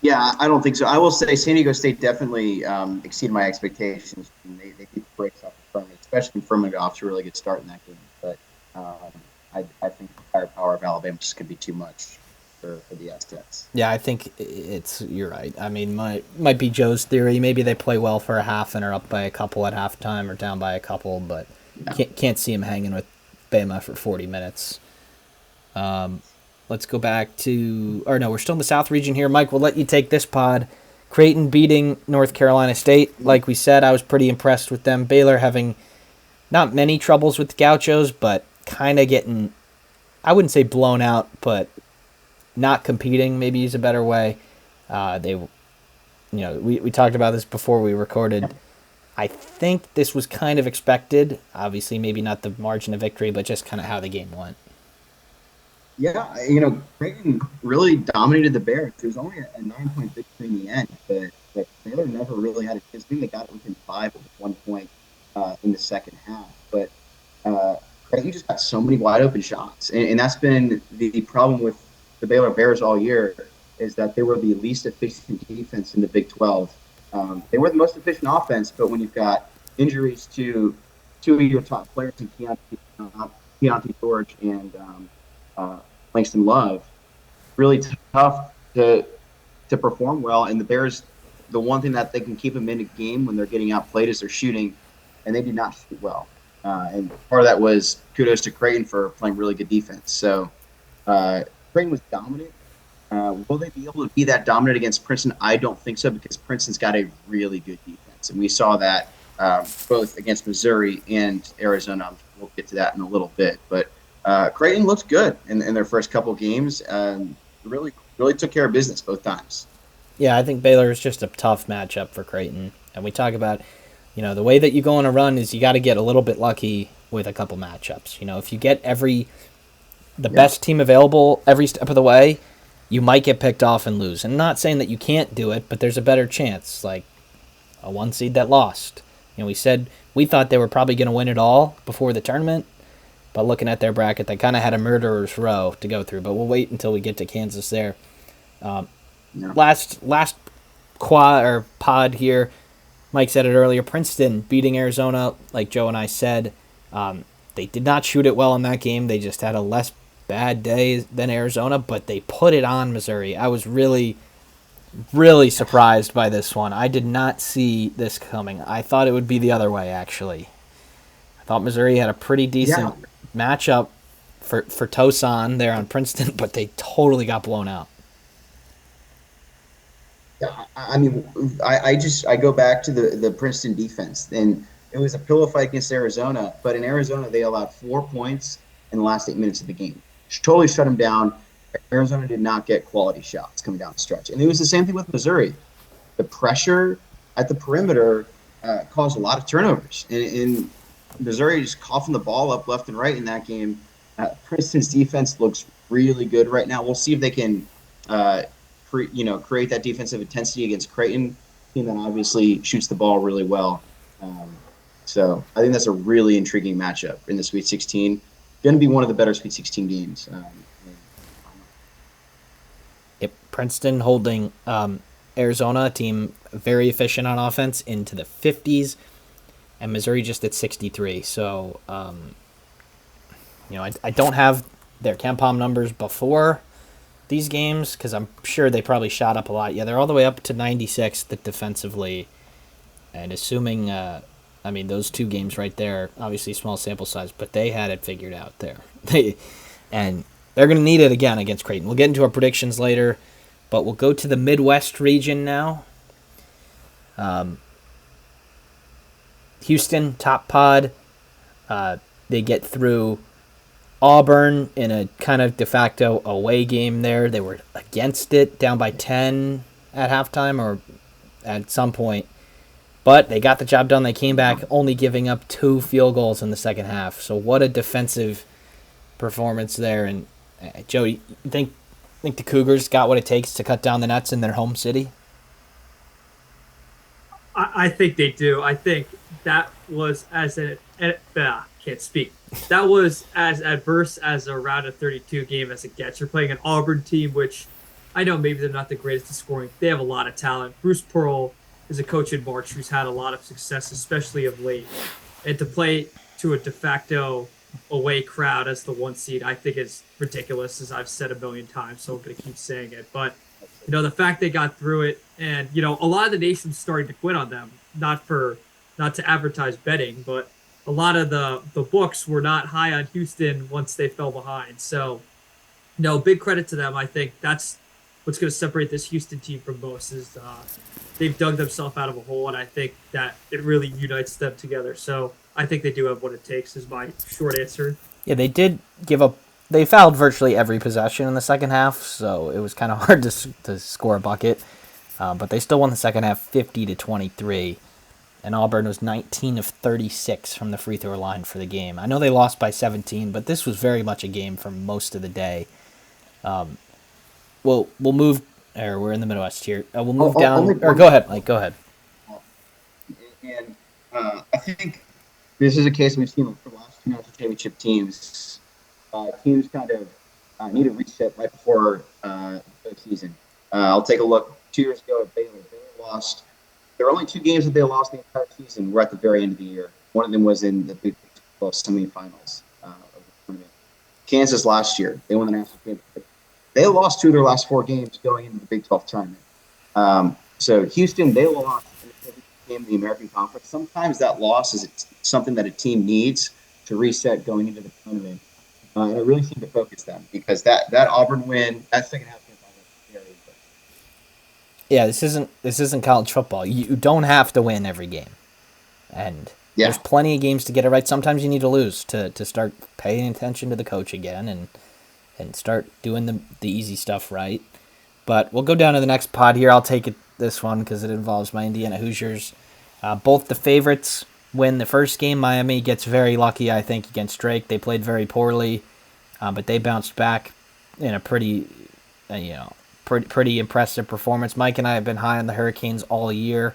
Yeah, I don't think so. I will say San Diego State definitely exceeded my expectations. They beat the brakes off of Furman, especially Furman got off to a really good start in that game. But I think the firepower of Alabama just could be too much for the Aztecs. Yeah, I think you're right. I mean, might be Joe's theory. Maybe they play well for a half and are up by a couple at halftime or down by a couple, but can't see them hanging with Bama for 40 minutes. Let's go back we're still in the South region here. Mike, we'll let you take this pod. Creighton beating North Carolina State. Like we said, I was pretty impressed with them. Baylor having not many troubles with the Gauchos, but kind of getting, I wouldn't say blown out, but not competing maybe is a better way. We talked about this before we recorded. I think this was kind of expected. Obviously, maybe not the margin of victory, but just kind of how the game went. Yeah, Creighton really dominated the Bears. It was only a 9-point victory in the end, but Baylor never really had a chance. I think they got it within 5 at 1 point in the second half. But Creighton just got so many wide open shots, and that's been the problem with the Baylor Bears all year, is that they were the least efficient defense in the Big 12. They were the most efficient offense, but when you've got injuries to 2 of your top players in Keontae George and Langston Love, really tough to perform well. And the Bears, the one thing that they can keep them in a game when they're getting outplayed is their shooting, and they did not shoot well. And part of that was kudos to Creighton for playing really good defense. So Creighton was dominant. Will they be able to be that dominant against Princeton? I don't think so, because Princeton's got a really good defense, and we saw that both against Missouri and Arizona. We'll get to that in a little bit, but Creighton looked good in their first couple games. Really took care of business both times. Yeah, I think Baylor is just a tough matchup for Creighton. And we talk about, the way that you go on a run is you got to get a little bit lucky with a couple matchups. If you get the best team available every step of the way, you might get picked off and lose. And I'm not saying that you can't do it, but there's a better chance, like a 1 seed that lost. We said we thought they were probably going to win it all before the tournament. But looking at their bracket, they kind of had a murderer's row to go through. But we'll wait until we get to Kansas there. Last pod here, Mike said it earlier, Princeton beating Arizona, like Joe and I said. They did not shoot it well in that game. They just had a less bad day than Arizona, but they put it on Missouri. I was really, really surprised by this one. I did not see this coming. I thought it would be the other way, actually. I thought Missouri had a pretty decent matchup for Tosan there on Princeton, but they totally got blown out. Yeah, I mean, I go back to the Princeton defense, and it was a pillow fight against Arizona. But in Arizona, they allowed 4 points in the last 8 minutes of the game. Totally shut them down. Arizona did not get quality shots coming down the stretch, and it was the same thing with Missouri. The pressure at the perimeter caused a lot of turnovers, and Missouri just coughing the ball up left and right in that game. Princeton's defense looks really good right now. We'll see if they can create that defensive intensity against Creighton, team that obviously shoots the ball really well. So I think that's a really intriguing matchup in the Sweet 16. Going to be one of the better Sweet 16 games. Yep, Princeton holding Arizona, a team very efficient on offense, into the 50s, and Missouri just at 63. So, I don't have their KenPom numbers before these games because I'm sure they probably shot up a lot. Yeah, they're all the way up to 96th defensively, and assuming, those two games right there, obviously small sample size, but they had it figured out there. And they're going to need it again against Creighton. We'll get into our predictions later, but we'll go to the Midwest region now. Houston, top pod. They get through Auburn in a kind of de facto away game there. They were against it, down by 10 at halftime or at some point. But they got the job done. They came back only giving up 2 field goals in the second half. So what a defensive performance there. And Joe, you think the Cougars got what it takes to cut down the nets in their home city? I think they do. I think that was can't speak. That was as adverse as a round of 32 game as it gets. You're playing an Auburn team, which I know maybe they're not the greatest at scoring. They have a lot of talent. Bruce Pearl is a coach in March who's had a lot of success, especially of late. And to play to a de facto away crowd as the 1 seed, I think is ridiculous, as I've said a million times, so I'm going to keep saying it. But, the fact they got through it, and, a lot of the nation's starting to quit on them, not to advertise betting, but a lot of the books were not high on Houston once they fell behind. So, big credit to them. I think that's what's going to separate this Houston team from most is they've dug themselves out of a hole, and I think that it really unites them together. So I think they do have what it takes is my short answer. Yeah, they did give up. They fouled virtually every possession in the second half, so it was kind of hard to score a bucket. But they still won the second half 50-23. And Auburn was 19 of 36 from the free throw line for the game. I know they lost by 17, but this was very much a game for most of the day. We'll move. Or we're in the Midwest here. We'll move down. Or go ahead, Mike. Go ahead. And I think this is a case we've seen for the last 2 national championship teams. Teams kind of need a reset right before the season. I'll take a look. 2 years ago at Baylor, they lost. There were only 2 games that they lost the entire season. We're at the very end of the year. One of them was in the Big 12 semifinals of the tournament. Kansas last year, they won the national championship. They lost 2 of their last 4 games going into the Big 12 tournament. So Houston, they lost in the game of the American Conference. Sometimes that loss is something that a team needs to reset going into the tournament. And I really seem to focus them because that Auburn win, that second half was very good. Yeah, this isn't college football. You don't have to win every game, and there's plenty of games to get it right. Sometimes you need to lose to start paying attention to the coach again and start doing the easy stuff right. But we'll go down to the next pod here. I'll take this one because it involves my Indiana Hoosiers. Both the favorites win the first game. Miami gets very lucky, I think, against Drake. They played very poorly, but they bounced back in a pretty impressive performance. Mike and I have been high on the Hurricanes all year,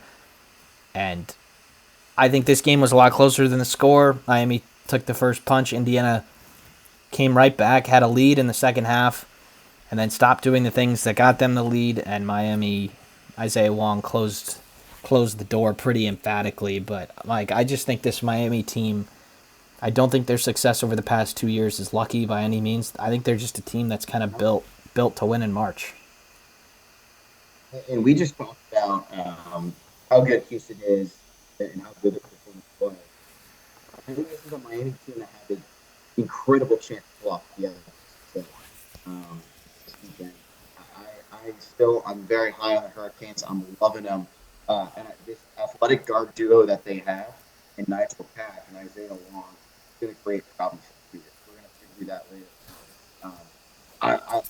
and I think this game was a lot closer than the score. Miami took the first punch. Indiana came right back, had a lead in the second half, and then stopped doing the things that got them the lead, and Miami, Isaiah Wong closed the door pretty emphatically. But, Mike, I just think this Miami team, I don't think their success over the past 2 years is lucky by any means. I think they're just a team that's kind of built to win in March. And we just talked about how good Houston is and how good their performance was. I think this is a Miami team that had an incredible chance to pull off the other. So, this weekend, I'm very high on the Hurricanes. I'm loving them. This athletic guard duo that they have, and Nigel Pack and Isaiah Long, is going to create problems for you. We're going to figure that later.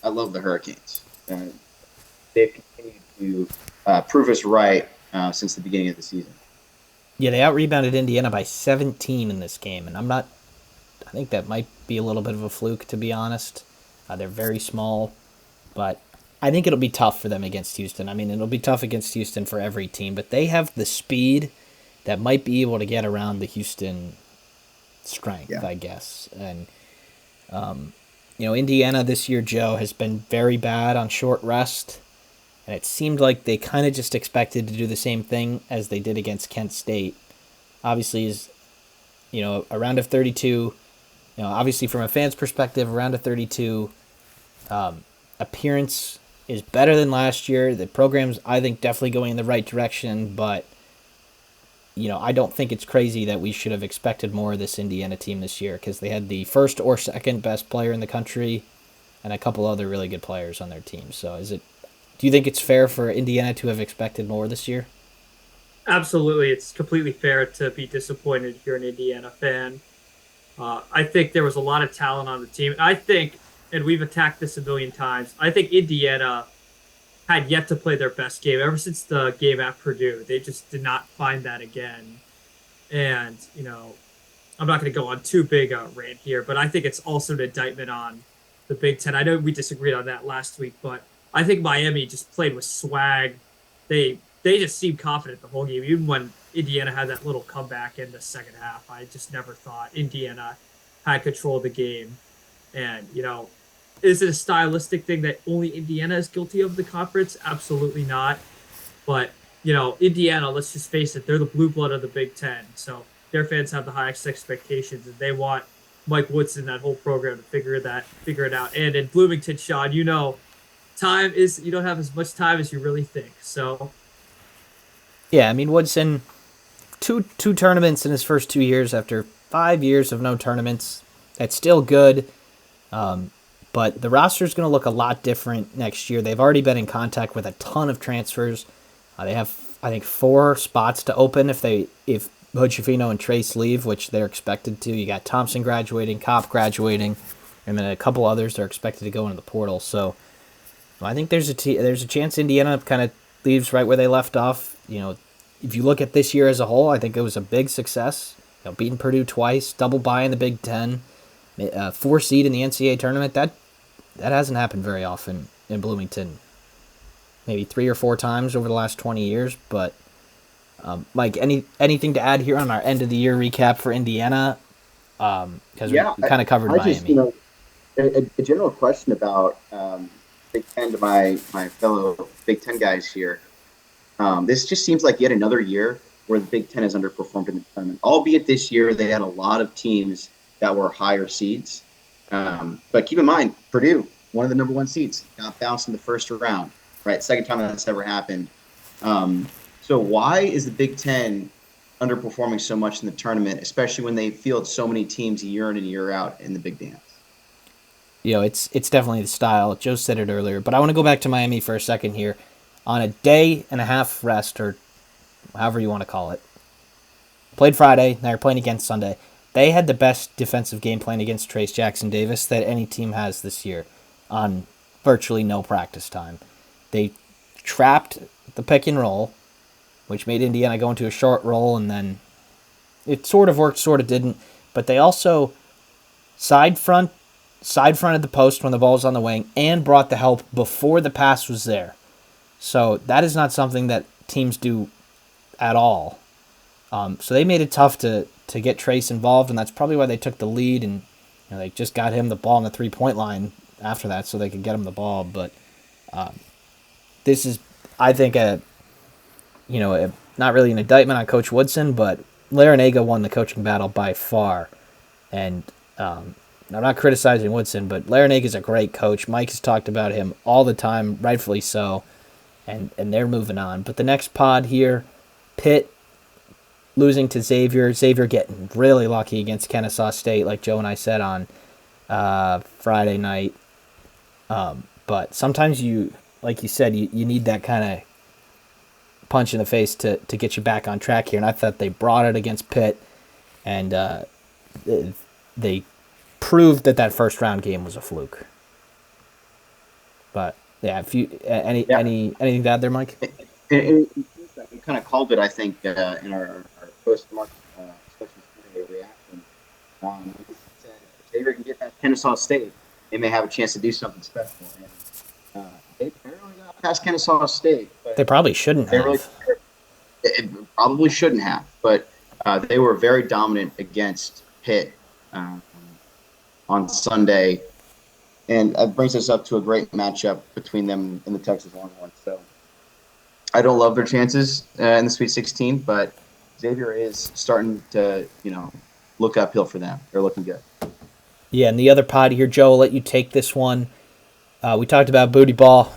I love the Hurricanes. They've continued to prove us right since the beginning of the season. Yeah, they out-rebounded Indiana by 17 in this game, and I think that might be a little bit of a fluke, to be honest. They're very small, but I think it'll be tough for them against Houston. I mean, it'll be tough against Houston for every team, but they have the speed that might be able to get around the Houston strength, I guess. And, Indiana this year, Joe, has been very bad on short rest, and it seemed like they kind of just expected to do the same thing as they did against Kent State. Obviously, a round of 32, obviously from a fan's perspective, a round of 32 appearance is better than last year. The program's, I think, definitely going in the right direction, but I don't think it's crazy that we should have expected more of this Indiana team this year because they had the first or second best player in the country and a couple other really good players on their team. So do you think it's fair for Indiana to have expected more this year? Absolutely. It's completely fair to be disappointed if you're an Indiana fan. I think there was a lot of talent on the team. I think, and we've attacked this a million times, I think Indiana had yet to play their best game ever since the game at Purdue. They just did not find that again. And, I'm not going to go on too big a rant here, but I think it's also an indictment on the Big Ten. I know we disagreed on that last week, but I think Miami just played with swag. They just seemed confident the whole game, even when Indiana had that little comeback in the second half. I just never thought Indiana had control of the game. And, is it a stylistic thing that only Indiana is guilty of the conference? Absolutely not. But, Indiana, let's just face it, they're the blue blood of the Big Ten. So their fans have the highest expectations, and they want Mike Woodson, that whole program, to figure it out. And in Bloomington, Sean, you don't have as much time as you really think. So, yeah, I mean, Woodson, two tournaments in his first 2 years after 5 years of no tournaments. That's still good. But the roster is going to look a lot different next year. They've already been in contact with a ton of transfers. They have, I think, 4 spots to open if Hood-Schifino and Trace leave, which they're expected to. You got Thompson graduating, Kopp graduating, and then a couple others are expected to go into the portal. So I think there's a chance Indiana kind of leaves right where they left off. If you look at this year as a whole, I think it was a big success. Beating Purdue twice, double bye in the Big Ten, 4 seed in the NCAA tournament. That hasn't happened very often in Bloomington. Maybe 3 or 4 times over the last 20 years. But Mike, anything to add here on our end of the year recap for Indiana? Because we kind of covered Miami. A general question about Big Ten to my fellow Big Ten guys here. This just seems like yet another year where the Big Ten has underperformed in the tournament. Albeit this year they had a lot of teams that were higher seeds. But keep in mind, Purdue, one of the number 1 seeds, got bounced in the first round, right? Second time that's ever happened. So why is the Big Ten underperforming so much in the tournament, especially when they field so many teams year in and year out in the Big Dance? It's definitely the style. Joe said it earlier, but I want to go back to Miami for a second here. On a day and a half rest, or however you want to call it, played Friday, now you're playing again Sunday. They had the best defensive game plan against Trace Jackson Davis that any team has this year on virtually no practice time. They trapped the pick and roll, which made Indiana go into a short roll, and then it sort of worked, sort of didn't. But they also side fronted the post when the ball was on the wing and brought the help before the pass was there. So that is not something that teams do at all. So they made it tough to get Trace involved, and that's probably why they took the lead, and they just got him the ball on the 3-point line after that so they could get him the ball. But this is, I think, not really an indictment on Coach Woodson, but Larinaga won the coaching battle by far. And I'm not criticizing Woodson, but Larinaga is a great coach. Mike has talked about him all the time, rightfully so, and they're moving on. But the next pod here, Pitt losing to Xavier. Xavier getting really lucky against Kennesaw State, like Joe and I said on Friday night. But sometimes you, like you said, you need that kind of punch in the face to get you back on track here. And I thought they brought it against Pitt, and they proved that first round game was a fluke. But yeah, if you anything to add there, Mike? We kind of called it, I think, in our post-mark social media reaction. We said if Xavier can get that Kennesaw State, they may have a chance to do something special. And they barely got past Kennesaw State. But they probably shouldn't have. Really, it probably shouldn't have, but they were very dominant against Pitt on Sunday. And that brings us up to a great matchup between them and the Texas Longhorns. So I don't love their chances in the Sweet 16, but Xavier is starting to, look uphill for them. They're looking good. Yeah, and the other pod here, Joe, I'll let you take this one. We talked about booty ball,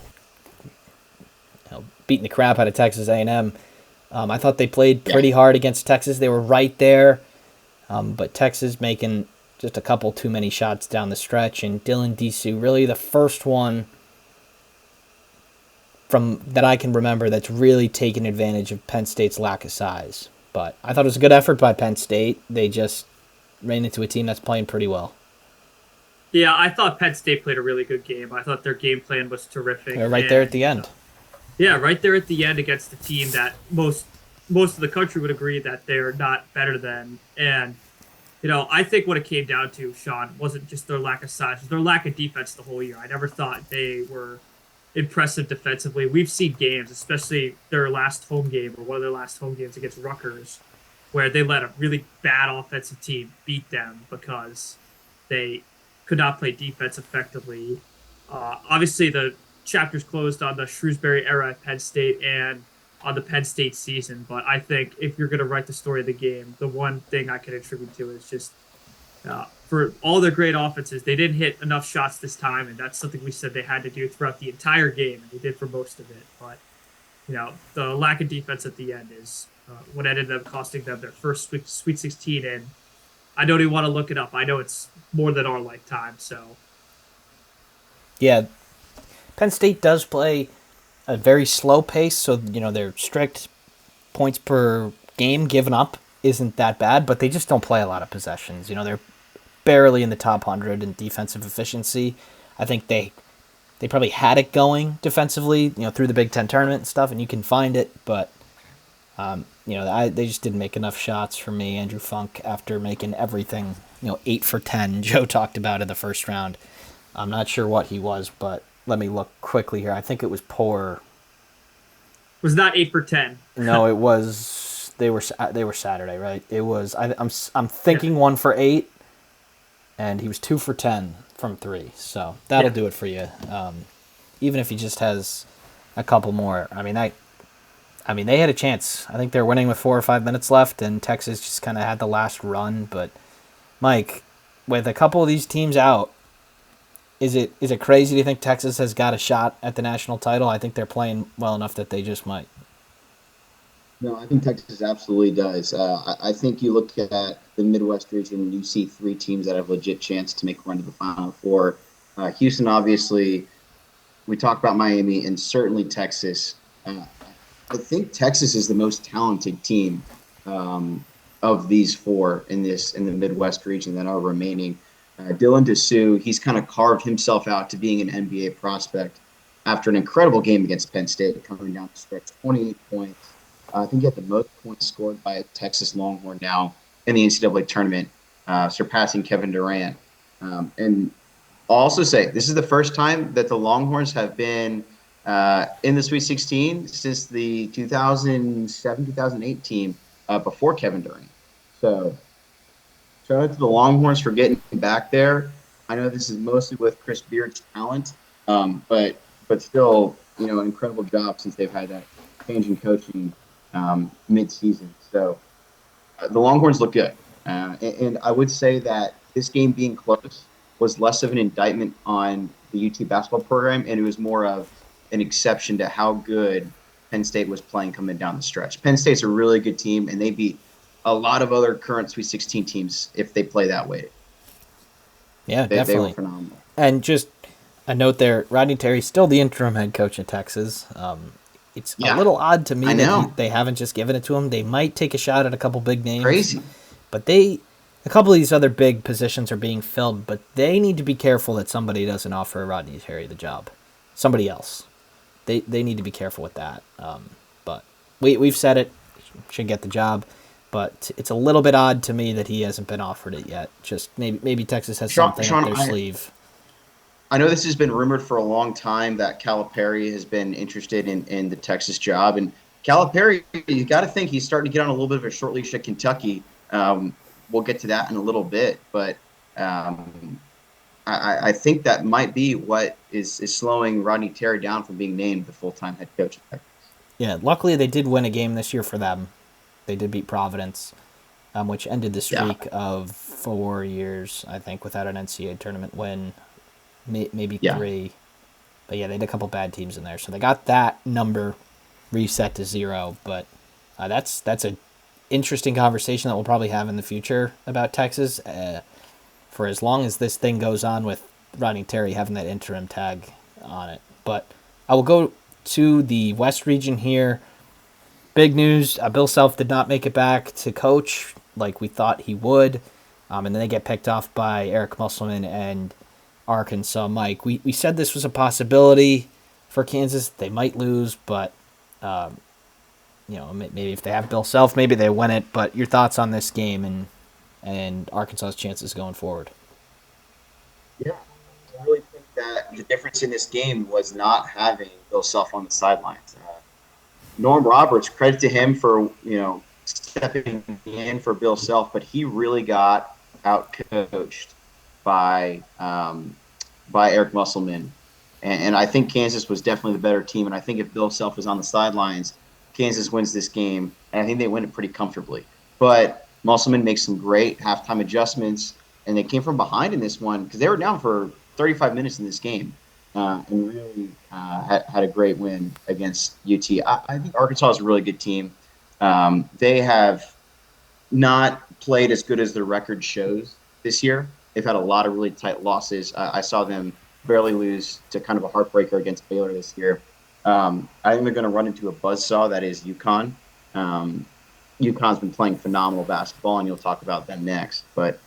beating the crap out of Texas A&M. I thought they played pretty hard against Texas. They were right there, but Texas making just a couple too many shots down the stretch. And Dylan Disu, really the first one from that I can remember that's really taken advantage of Penn State's lack of size. But I thought it was a good effort by Penn State. They just ran into a team that's playing pretty well. Yeah, I thought Penn State played a really good game. I thought their game plan was terrific. They're right there at the end. Yeah, right there at the end against a team that most of the country would agree that they're not better than. And, I think what it came down to, Sean, wasn't just their lack of size, it was their lack of defense the whole year. I never thought they were impressive defensively. We've seen games, especially their last home game or one of their last home games against Rutgers, where they let a really bad offensive team beat them because they could not play defense effectively. Obviously, the chapter's closed on the Shrewsbury era at Penn State and on the Penn State season, but I think if you're going to write the story of the game, the one thing I can attribute to is just for all their great offenses, they didn't hit enough shots this time, and that's something we said they had to do throughout the entire game, and they did for most of it. But, the lack of defense at the end is what ended up costing them their first Sweet 16, and I don't even want to look it up. I know it's more than our lifetime, so. Yeah, Penn State does play a very slow pace, so their strict points per game given up isn't that bad, but they just don't play a lot of possessions. They're barely in the top 100 in defensive efficiency. I think they probably had it going defensively, through the Big Ten tournament and stuff, and you can find it, but they just didn't make enough shots for me. Andrew Funk, after making everything 8 for 10, Joe talked about in the first round. I'm not sure what he was, but let me look quickly here. I think it was poor. Was not 8 for 10. No, it was. They were Saturday, right? It was. I'm thinking 1 for 8, and he was 2 for 10 from 3. So that'll do it for you. Even if he just has a couple more. I mean, they had a chance. I think they're winning with 4 or 5 minutes left, and Texas just kind of had the last run. But Mike, with a couple of these teams out, is it crazy to think Texas has got a shot at the national title? I think they're playing well enough that they just might. No, I think Texas absolutely does. I think you look at the Midwest region and you see 3 teams that have a legit chance to make a run to the Final Four. Houston, obviously, we talk about Miami, and certainly Texas. I think Texas is the most talented team of these 4 in the Midwest region that are remaining. Dylan Disu, he's kind of carved himself out to being an NBA prospect after an incredible game against Penn State, coming down the stretch, 28 points. I think he had the most points scored by a Texas Longhorn now in the NCAA tournament, surpassing Kevin Durant. And I'll also say this is the first time that the Longhorns have been in the Sweet 16 since the 2007-2008 team before Kevin Durant. So shout out to the Longhorns for getting back there. I know this is mostly with Chris Beard's talent, but still, an incredible job since they've had that change in coaching mid-season. So the Longhorns look good. And I would say that this game being close was less of an indictment on the UT basketball program, and it was more of an exception to how good Penn State was playing coming down the stretch. Penn State's a really good team, and they beat a lot of other current Sweet 16 teams if they play that way. Yeah, They definitely. were phenomenal. And just a note there, Rodney Terry's still the interim head coach in Texas. It's a little odd to me that they haven't just given it to him. They might take a shot at a couple big names. Crazy. But a couple of these other big positions are being filled, but they need to be careful that somebody doesn't offer Rodney Terry the job. Somebody else. They need to be careful with that. But we've said it, should get the job. But it's a little bit odd to me that he hasn't been offered it yet. Just maybe Texas has something up their sleeve. I know this has been rumored for a long time that Calipari has been interested in the Texas job. And Calipari, you got to think he's starting to get on a little bit of a short leash at Kentucky. We'll get to that in a little bit. But I think that might be what is slowing Rodney Terry down from being named the full-time head coach of Texas. Yeah, luckily they did win a game this year for them. They did beat Providence, which ended the streak of 4 years, I think, without an NCAA tournament win. Maybe 3. But yeah, they had a couple bad teams in there. So they got that number reset to 0. But that's an interesting conversation that we'll probably have in the future about Texas. For as long as this thing goes on with Rodney Terry having that interim tag on it. But I will go to the West region here. Big news, Bill Self did not make it back to coach like we thought he would. And then they get picked off by Eric Musselman and Arkansas. Mike, we said this was a possibility for Kansas. They might lose, but maybe if they have Bill Self, maybe they win it. But your thoughts on this game and Arkansas's chances going forward? Yeah, I really think that the difference in this game was not having Bill Self on the sidelines. Norm Roberts, credit to him for stepping in for Bill Self, but he really got out-coached by Eric Musselman, and I think Kansas was definitely the better team. And I think if Bill Self was on the sidelines, Kansas wins this game, and I think they win it pretty comfortably. But Musselman makes some great halftime adjustments, and they came from behind in this one because they were down for 35 minutes in this game. And really had a great win against UT. I think Arkansas is a really good team. They have not played as good as their record shows this year. They've had a lot of really tight losses. I saw them barely lose to kind of a heartbreaker against Baylor this year. I think they're going to run into a buzzsaw that is UConn. UConn's been playing phenomenal basketball, and you'll talk about them next. But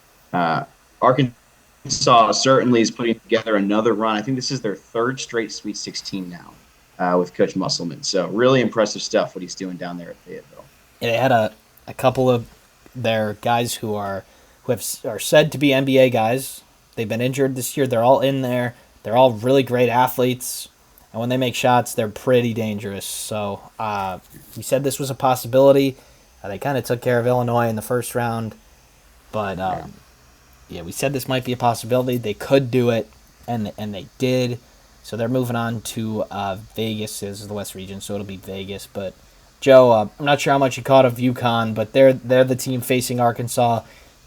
Arkansas certainly is putting together another run. I think this is their third straight Sweet 16 now with Coach Musselman. So really impressive stuff what he's doing down there at Fayetteville. Yeah, they had a couple of their guys who are said to be NBA guys. They've been injured this year. They're all in there. They're all really great athletes. And when they make shots, they're pretty dangerous. So we said this was a possibility. They kind of took care of Illinois in the first round. But we said this might be a possibility. They could do it, and they did. So they're moving on to Vegas. This is the West region, so it'll be Vegas. But Joe, I'm not sure how much you caught of UConn, but they're the team facing Arkansas.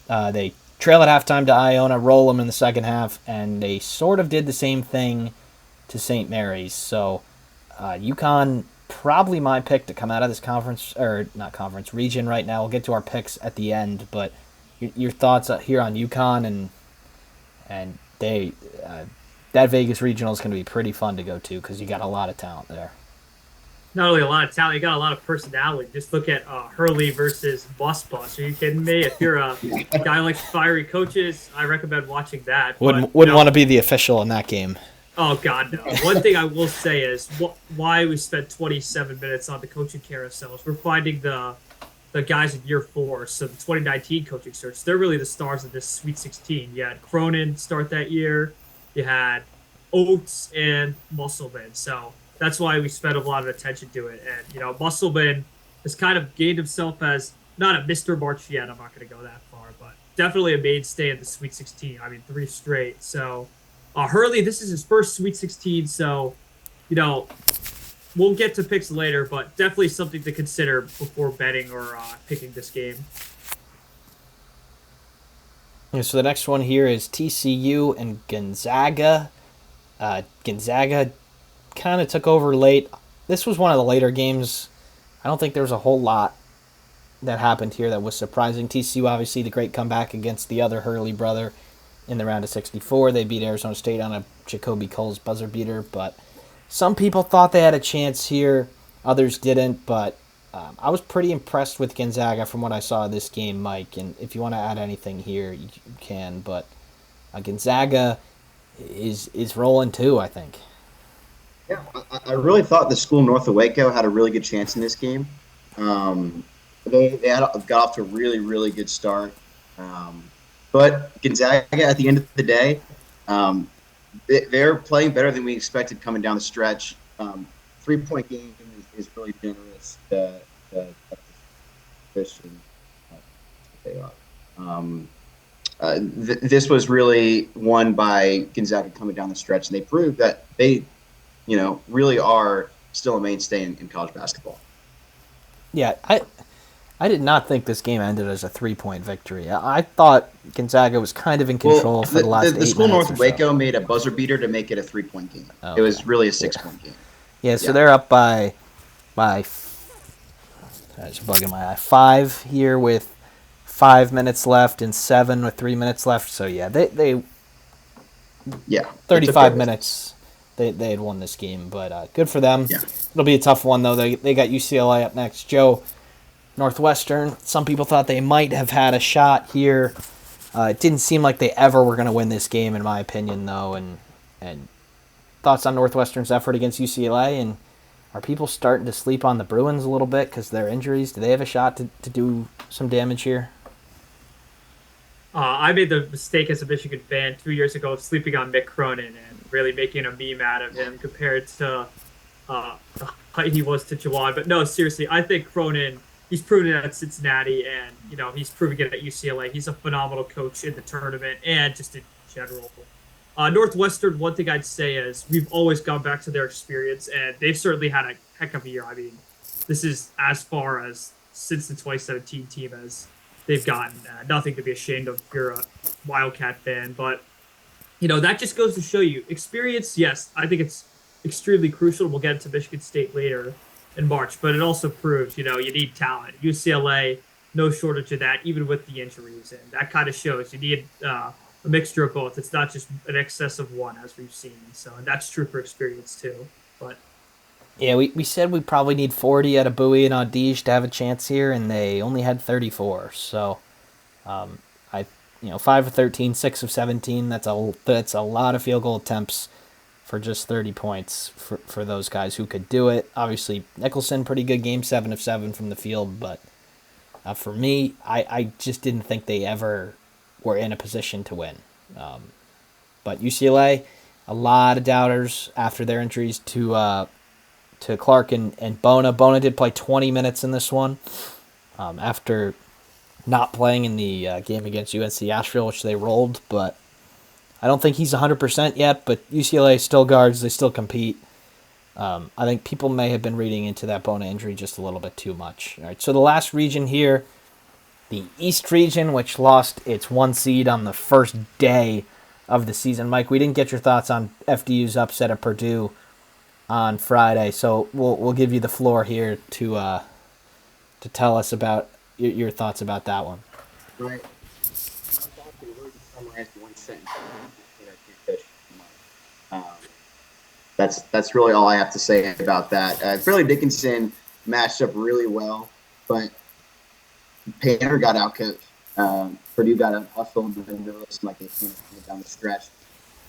They trail at halftime to Iona, roll them in the second half, and they sort of did the same thing to St. Mary's. So UConn probably my pick to come out of this region right now. We'll get to our picks at the end, but your thoughts here on UConn and they that Vegas regional is going to be pretty fun to go to because you got a lot of talent there. Not only a lot of talent, you got a lot of personality. Just look at Hurley versus Bus. Are you kidding me? If you're a guy who likes fiery coaches, I recommend watching that. Wouldn't want to be the official in that game. Oh, God, no. One thing I will say is why we spent 27 minutes on the coaching carousel is we're finding the guys in year 4, so the 2019 coaching search. They're really the stars of this Sweet 16. You had Cronin start that year. You had Oates and Musselman. So that's why we spent a lot of attention to it. And, Musselman has kind of gained himself as not a Mr. March yet. I'm not going to go that far, but definitely a mainstay in the Sweet 16. I mean, 3 straight. So Hurley, this is his first Sweet 16. So, we'll get to picks later, but definitely something to consider before betting or picking this game. Yeah, so the next one here is TCU and Gonzaga. Gonzaga kind of took over late. This was one of the later games. I don't think there was a whole lot that happened here that was surprising. TCU, obviously, the great comeback against the other Hurley brother in the round of 64. They beat Arizona State on a Jacoby Coles buzzer beater, but some people thought they had a chance here. Others didn't, but I was pretty impressed with Gonzaga from what I saw of this game, Mike. And if you want to add anything here, you can. But Gonzaga is rolling too, I think. Yeah, I really thought the school north of Waco had a really good chance in this game. Got off to a really, really good start. But Gonzaga, at the end of the day, they're playing better than we expected coming down the stretch. 3-point game is really generous to Christian. They are. This was really won by Gonzaga coming down the stretch, and they proved that they, really are still a mainstay in college basketball. Yeah, I did not think this game ended as a 3-point victory. I thought Gonzaga was kind of in control for the last 8 the school minutes north of or so. Waco made a buzzer beater to make it a 3-point game. Oh, it was really a 6-point game. Yeah, so they're up by that's bugging my eye. 5 here with 5 minutes left and 7 with 3 minutes left. So yeah, they 35 minutes. They had won this game, but good for them. Yeah. It'll be a tough one though. They got UCLA up next. Joe, Northwestern. Some people thought they might have had a shot here. It didn't seem like they ever were going to win this game, in my opinion, though. And thoughts on Northwestern's effort against UCLA, and are people starting to sleep on the Bruins a little bit because of their injuries? Do they have a shot to do some damage here? I made the mistake as a Michigan fan 2 years ago of sleeping on Mick Cronin and really making a meme out of him compared to the height he was to Jawan. But no, seriously, I think Cronin, he's proven it at Cincinnati, and he's proving it at UCLA. He's a phenomenal coach in the tournament and just in general. Northwestern, one thing I'd say is we've always gone back to their experience, and they've certainly had a heck of a year. I mean, this is as far as since the 2017 team as they've gotten. Nothing to be ashamed of if you're a Wildcat fan, but that just goes to show you experience. Yes, I think it's extremely crucial. We'll get into Michigan State later in March, but it also proves you need talent. UCLA, no shortage of that, even with the injuries, and that kind of shows you need a mixture of both. It's not just an excess of one, as we've seen. So, and that's true for experience too. But yeah, we said we probably need 40 out of Bowie and Audige to have a chance here, and they only had 34. So, 5 of 13, 6 of 17. That's a lot of field goal attempts for just 30 points for those guys who could do it. Obviously, Nicholson, pretty good game, 7 of 7 from the field. But for me, I just didn't think they ever were in a position to win. But UCLA, a lot of doubters after their injuries to Clark and Bona. Bona did play 20 minutes in this one after not playing in the game against UNC Asheville, which they rolled. But I don't think he's 100% yet, but UCLA still guards. They still compete. I think people may have been reading into that Bona injury just a little bit too much. All right, so the last region here, the East region, which lost its 1 seed on the first day of the season. Mike, we didn't get your thoughts on FDU's upset at Purdue on Friday, so we'll give you the floor here to tell us about your thoughts about that one. Right. Summarized one sentence. That's really all I have to say about that. Fairleigh Dickinson matched up really well, but Painter got outcoached. Purdue got out hustled and really seemed like they came down the stretch.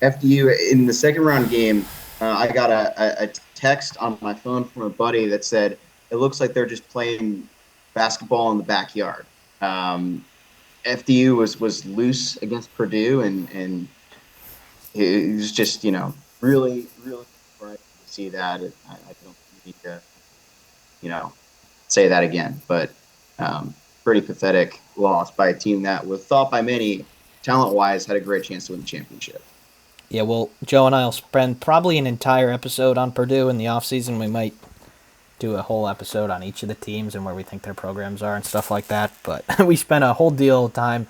FDU in the second round game, I got a text on my phone from a buddy that said it looks like they're just playing basketball in the backyard. FDU was loose against Purdue, and it was just really surprising to see that. I don't need to say that again, but pretty pathetic loss by a team that was thought by many talent-wise had a great chance to win the championship. Yeah, well, Joe and I will spend probably an entire episode on Purdue in the offseason. We might do a whole episode on each of the teams and where we think their programs are and stuff like that. But we spent a whole deal of time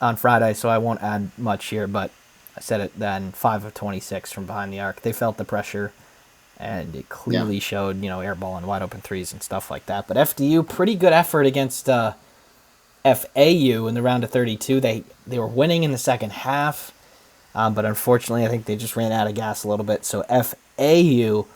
on Friday, so I won't add much here, but I said it then, 5 of 26 from behind the arc. They felt the pressure, and it Yeah. clearly showed, air ball and wide open threes and stuff like that. But FDU, pretty good effort against FAU in the round of 32. They were winning in the second half, but unfortunately, I think they just ran out of gas a little bit. So FAU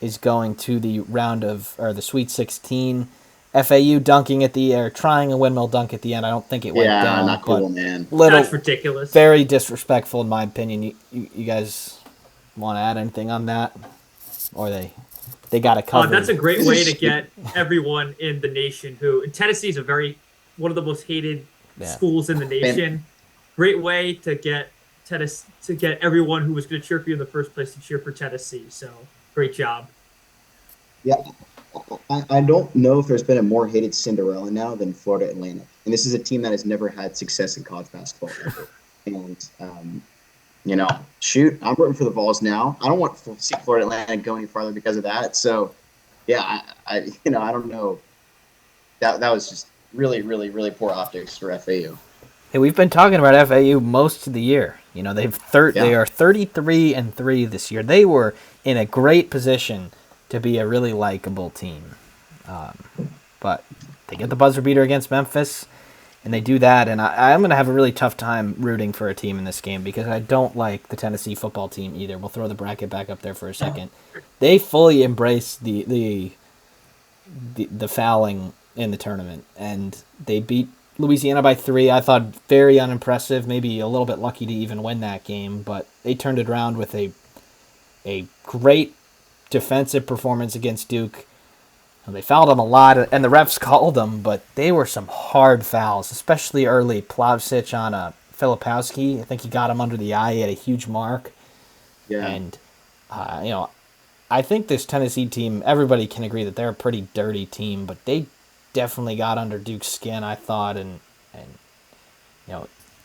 is going to the the Sweet 16. FAU dunking at the air, trying a windmill dunk at the end. I don't think it went Yeah, down, not cool, but man. That's ridiculous. very disrespectful in my opinion. You guys want to add anything on that, or they got it covered? That's a great way to get everyone in the nation Tennessee is one of the most hated schools in the nation. Great way to get everyone who was going to cheer for you in the first place to cheer for Tennessee. So great job. Yeah, I don't know if there's been a more hated Cinderella now than Florida Atlantic, and this is a team that has never had success in college basketball ever. And shoot, I'm rooting for the Vols now. I don't want to see Florida Atlantic go any farther because of that. So, yeah, I don't know. That was just really, really, really poor optics for FAU. Hey, we've been talking about FAU most of the year. They are 33-3 this year. They were in a great position to be a really likable team, but they get the buzzer beater against Memphis, and they do that. And I'm going to have a really tough time rooting for a team in this game because I don't like the Tennessee football team either. We'll throw the bracket back up there for a second. They fully embrace the fouling in the tournament, and they beat Louisiana by 3. I thought very unimpressive, maybe a little bit lucky to even win that game, but they turned it around with a great defensive performance against Duke. And they fouled them a lot, and the refs called them, but they were some hard fouls, especially early. Plavsic on Filipowski, I think he got him under the eye. He had a huge mark. Yeah. And, I think this Tennessee team, everybody can agree that they're a pretty dirty team, but they definitely got under Duke's skin, I thought, and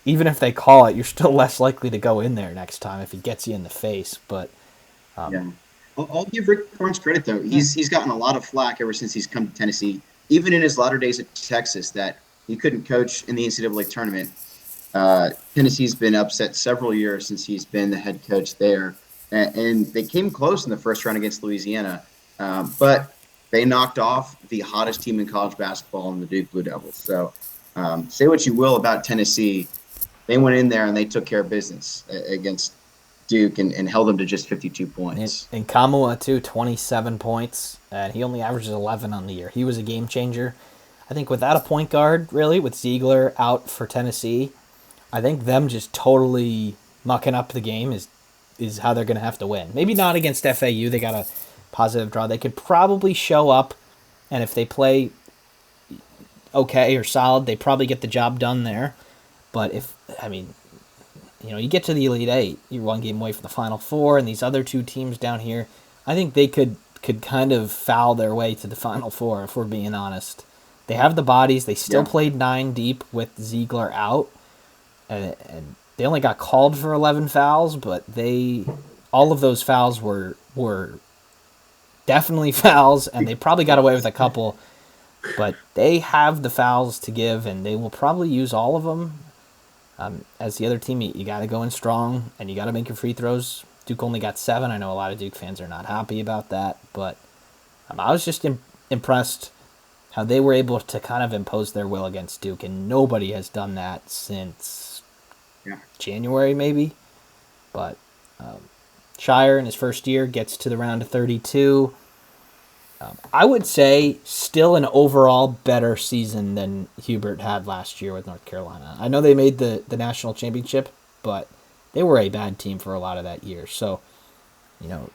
even if they call it, you're still less likely to go in there next time if he gets you in the face. But yeah, I'll give Rick Barnes credit though. He's gotten a lot of flack ever since he's come to Tennessee, even in his latter days at Texas, that he couldn't coach in the NCAA tournament. Tennessee's been upset several years since he's been the head coach there, and they came close in the first round against Louisiana, but they knocked off the hottest team in college basketball in the Duke Blue Devils. So say what you will about Tennessee, they went in there and they took care of business against Duke and held them to just 52 points. And Kamua, too, 27 points, and he only averages 11 on the year. He was a game changer. I think without a point guard, really, with Ziegler out for Tennessee, I think them just totally mucking up the game is how they're going to have to win. Maybe not against FAU. They got a positive draw. They could probably show up, and if they play okay or solid, they probably get the job done there. But you get to the Elite Eight, you're one game away from the Final Four, and these other two teams down here, I think they could kind of foul their way to the Final Four, if we're being honest. They have the bodies. They still played 9 deep with Ziegler out, and they only got called for 11 fouls, but all of those fouls were definitely fouls, and they probably got away with a couple, but they have the fouls to give, and they will probably use all of them. As the other team, you got to go in strong, and you got to make your free throws. Duke only got 7. I know a lot of Duke fans are not happy about that, but I was just impressed how they were able to kind of impose their will against Duke, and nobody has done that since January, maybe. But Shire, in his first year, gets to the round of 32. I would say still an overall better season than Hubert had last year with North Carolina. I know they made the national championship, but they were a bad team for a lot of that year. So,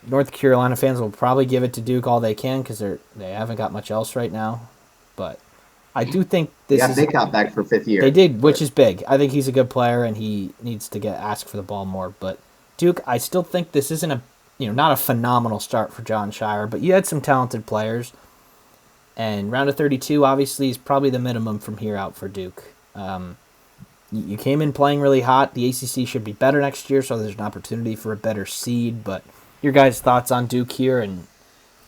North Carolina fans will probably give it to Duke all they can because they haven't got much else right now. But I do think they got back for 5th year. They did, which is big. I think he's a good player and he needs to asked for the ball more. But Duke, I still think this isn't not a phenomenal start for John Shire, but you had some talented players. And round of 32, obviously, is probably the minimum from here out for Duke. You came in playing really hot. The ACC should be better next year, so there's an opportunity for a better seed. But your guys' thoughts on Duke here? And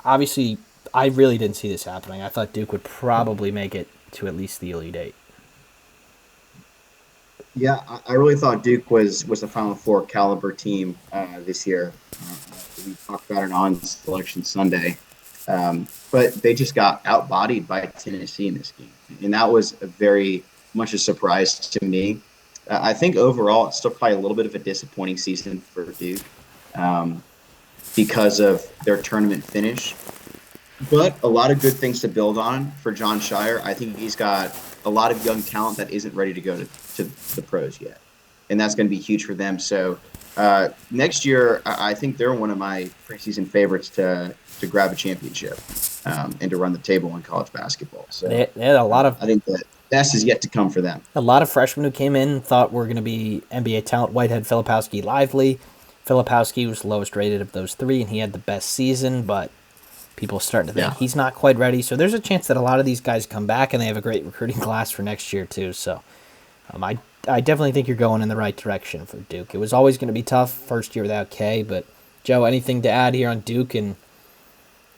obviously, I really didn't see this happening. I thought Duke would probably make it to at least the Elite Eight. Yeah, I really thought Duke was a Final Four caliber team this year. We talked about it on Selection Sunday, but they just got outbodied by Tennessee in this game, and that was a very much a surprise to me. I think overall it's still probably a little bit of a disappointing season for Duke um, because of their tournament finish, but a lot of good things to build on for John Shire. I think he's got a lot of young talent that isn't ready to go to the pros yet, and that's going to be huge for them. So next year, I think they're one of my preseason favorites to grab a championship and to run the table in college basketball. So They had a lot of I think the best is yet to come for them. freshmen who came in thought were going to be NBA talent. Whitehead, Filipowski, Lively. Filipowski was the lowest rated of those three, and he had the best season, but people starting to think Yeah, he's not quite ready. So there's a chance that a lot of these guys come back, and they have a great recruiting class for next year too. So I definitely think you're going in the right direction for Duke. It was always going to be tough first year without K, but Joe, anything to add here on Duke? And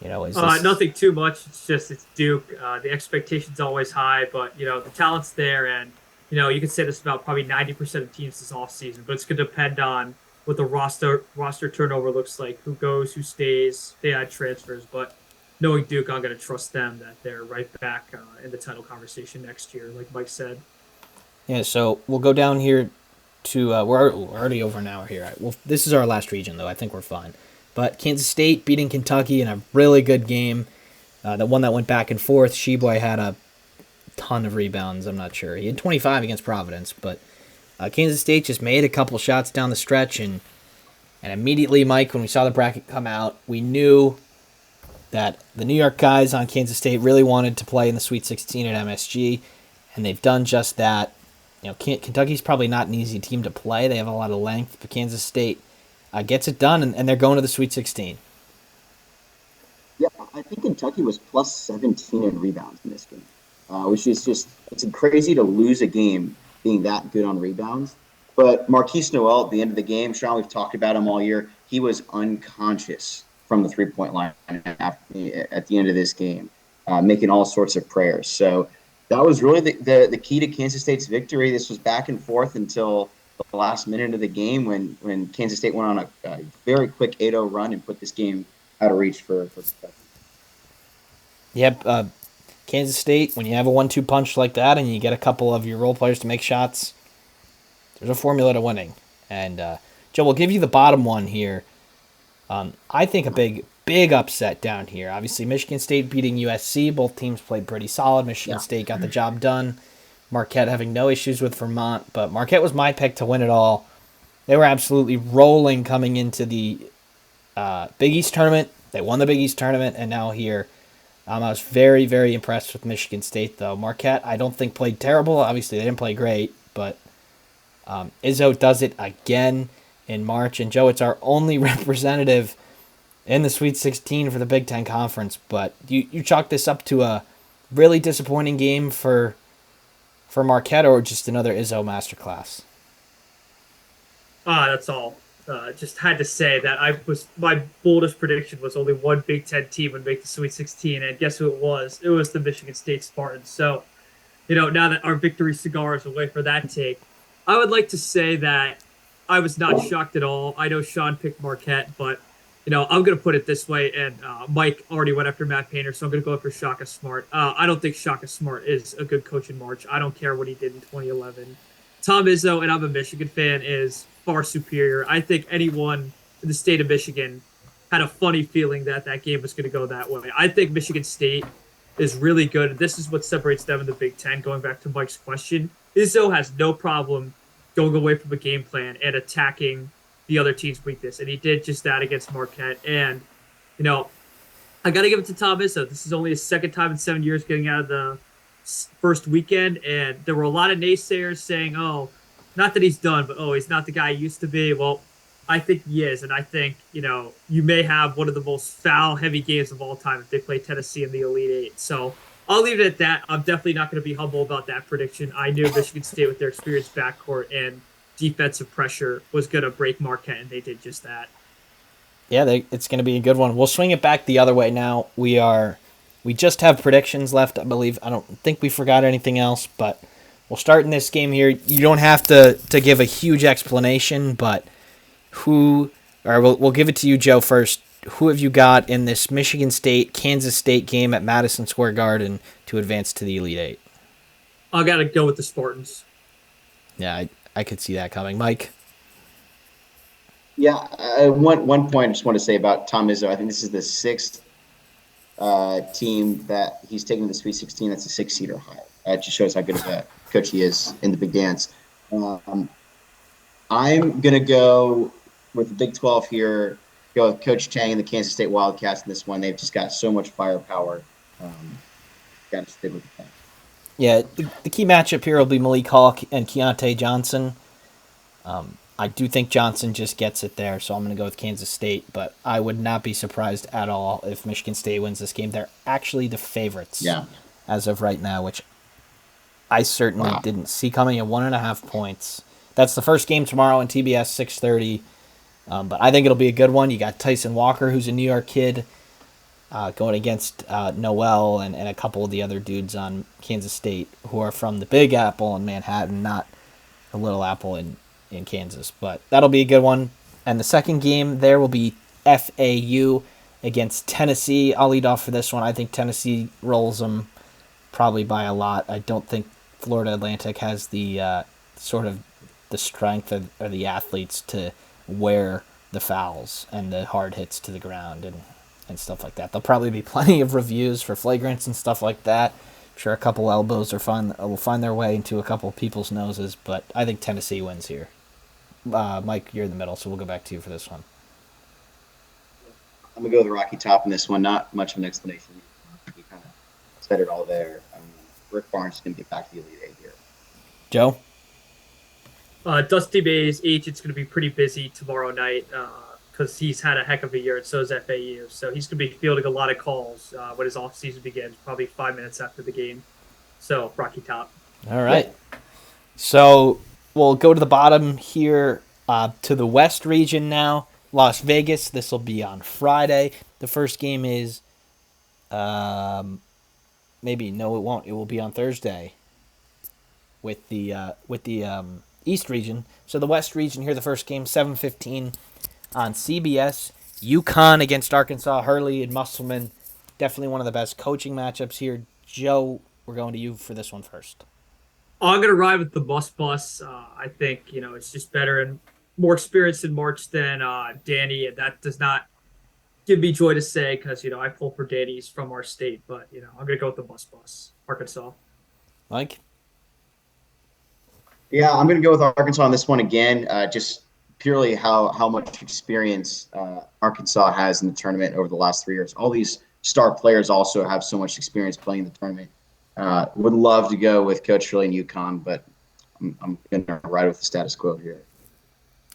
is this Nothing too much. It's Duke. The expectation's always high, but the talent's there, and you can say this about probably 90% of teams this offseason, but it's going to depend on what the roster turnover looks like, who goes, who stays. They add transfers, but knowing Duke, I'm going to trust them that they're right back in the title conversation next year, like Mike said. Yeah, so we'll go down here to we're already over an hour here. All right, well, this is our last region though. I think we're fine. But Kansas State beating Kentucky in a really good game. The one that went back and forth. Sheboy had a ton of rebounds. I'm not sure he had 25 against Providence, but Kansas State just made a couple shots down the stretch, and immediately, Mike, when we saw the bracket come out, we knew that the New York guys on Kansas State really wanted to play in the Sweet 16 at MSG, and they've done just that. Kentucky's probably not an easy team to play. They have a lot of length, but Kansas State gets it done, and they're going to the Sweet 16. yeah. I think Kentucky was plus 17 in rebounds in this game, which is just it's crazy to lose a game being that good on rebounds. But Marquise Noel at the end of the game, Sean, we've talked about him all year. He was unconscious from the 3-point line at the end of this game, making all sorts of prayers. So that was really the key to Kansas State's victory. This was back and forth until the last minute of the game when Kansas State went on a very quick 8-0 run and put this game out of reach for Kentucky. Yep, Kansas State, when you have a 1-2 punch like that and you get a couple of your role players to make shots, there's a formula to winning. And Joe, we'll give you the bottom one here. I think a big upset down here. Obviously, Michigan State beating USC. Both teams played pretty solid. Michigan State got the job done. Marquette having no issues with Vermont, but Marquette was my pick to win it all. They were absolutely rolling coming into the Big East tournament. They won the Big East tournament, and now here. I was very, very impressed with Michigan State, though. Marquette, I don't think played terrible. Obviously, they didn't play great, but Izzo does it again in March. And, Joe, it's our only representative in the Sweet 16 for the Big Ten Conference. But you chalk this up to a really disappointing game for Marquette, or just another Izzo masterclass? That's all. Just had to say that my boldest prediction was only one Big Ten team would make the Sweet 16, and guess who it was? It was the Michigan State Spartans. So, now that our victory cigar is away for that take, I would like to say that I was not shocked at all. I know Sean picked Marquette, but I'm going to put it this way, and Mike already went after Matt Painter, so I'm going to go after Shaka Smart. I don't think Shaka Smart is a good coach in March. I don't care what he did in 2011. Tom Izzo, and I'm a Michigan fan, is far superior. I think anyone in the state of Michigan had a funny feeling that game was going to go that way. I think Michigan State is really good. This is what separates them in the Big Ten, going back to Mike's question. Izzo has no problem going away from a game plan and attacking the other team's weakness, and he did just that against Marquette. And, I got to give it to Tom Izzo. This is only his second time in 7 years getting out of the first weekend, and there were a lot of naysayers saying, oh, not that he's done, but he's not the guy he used to be. Well, I think he is, and I think, you may have one of the most foul-heavy games of all time if they play Tennessee in the Elite Eight. So I'll leave it at that. I'm definitely not going to be humble about that prediction. I knew Michigan State, with their experienced backcourt and defensive pressure, was going to break Marquette, and they did just that. Yeah, it's going to be a good one. We'll swing it back the other way now. We just have predictions left, I believe. I don't think we forgot anything else, but we'll start in this game here. You don't have to give a huge explanation, but we'll give it to you, Joe, first. Who have you got in this Michigan State Kansas State game at Madison Square Garden to advance to the Elite Eight? I got to go with the Spartans. Yeah, I could see that coming. Mike? Yeah, one point I just want to say about Tom Izzo. I think this is the sixth team that he's taken to the Sweet 16. That's a 6 seed or higher. That just shows how good of a coach he is in the Big Dance. I'm going to go with the Big 12 here. Go with Coach Chang and the Kansas State Wildcats in this one. They've just got so much firepower. Got to stick with that. Yeah, the key matchup here will be Malik Hawk and Keontae Johnson. I do think Johnson just gets it there, so I'm going to go with Kansas State. But I would not be surprised at all if Michigan State wins this game. They're actually the favorites as of right now, which I certainly didn't see coming at 1.5 points. That's the first game tomorrow on TBS, 6:30. But I think it'll be a good one. You got Tyson Walker, who's a New York kid, going against Noel and a couple of the other dudes on Kansas State who are from the Big Apple in Manhattan, not the Little Apple in Kansas. But that'll be a good one. And the second game there will be FAU against Tennessee. I'll lead off for this one. I think Tennessee rolls them probably by a lot. I don't think Florida Atlantic has the sort of the strength or the athletes to wear the fouls and the hard hits to the ground and stuff like that. There'll probably be plenty of reviews for flagrants and stuff like that. I'm sure a couple elbows will find their way into a couple of people's noses, but I think Tennessee wins here. Mike, you're in the middle, so we'll go back to you for this one. I'm going to go with the Rocky Top in this one. Not much of an explanation. You kind of said it all there. Rick Barnes is going to get back to the Elite Eight here. Joe? Dusty Bay's agent's going to be pretty busy tomorrow night because he's had a heck of a year, and so is FAU. So he's going to be fielding a lot of calls when his offseason begins, probably 5 minutes after the game. So, Rocky Top. All right. Yeah. So we'll go to the bottom here to the West region now. Las Vegas. This will be on Friday. The first game is maybe no, it won't. It will be on Thursday with the East region. So the West region here, the first game, 7:15 on CBS. UConn against Arkansas. Hurley and Musselman, definitely one of the best coaching matchups here. Joe, we're going to you for this one first. I'm going to ride with the bus. I think, it's just better and more experienced in March than Danny, and that does not give me joy to say because, I pull for Danny's from our state, but, I'm going to go with the bus. Arkansas. Mike? Yeah, I'm going to go with Arkansas on this one again, just purely how much experience Arkansas has in the tournament over the last 3 years. All these star players also have so much experience playing the tournament. Would love to go with Coach Hurley and UConn, but I'm going to ride with the status quo here.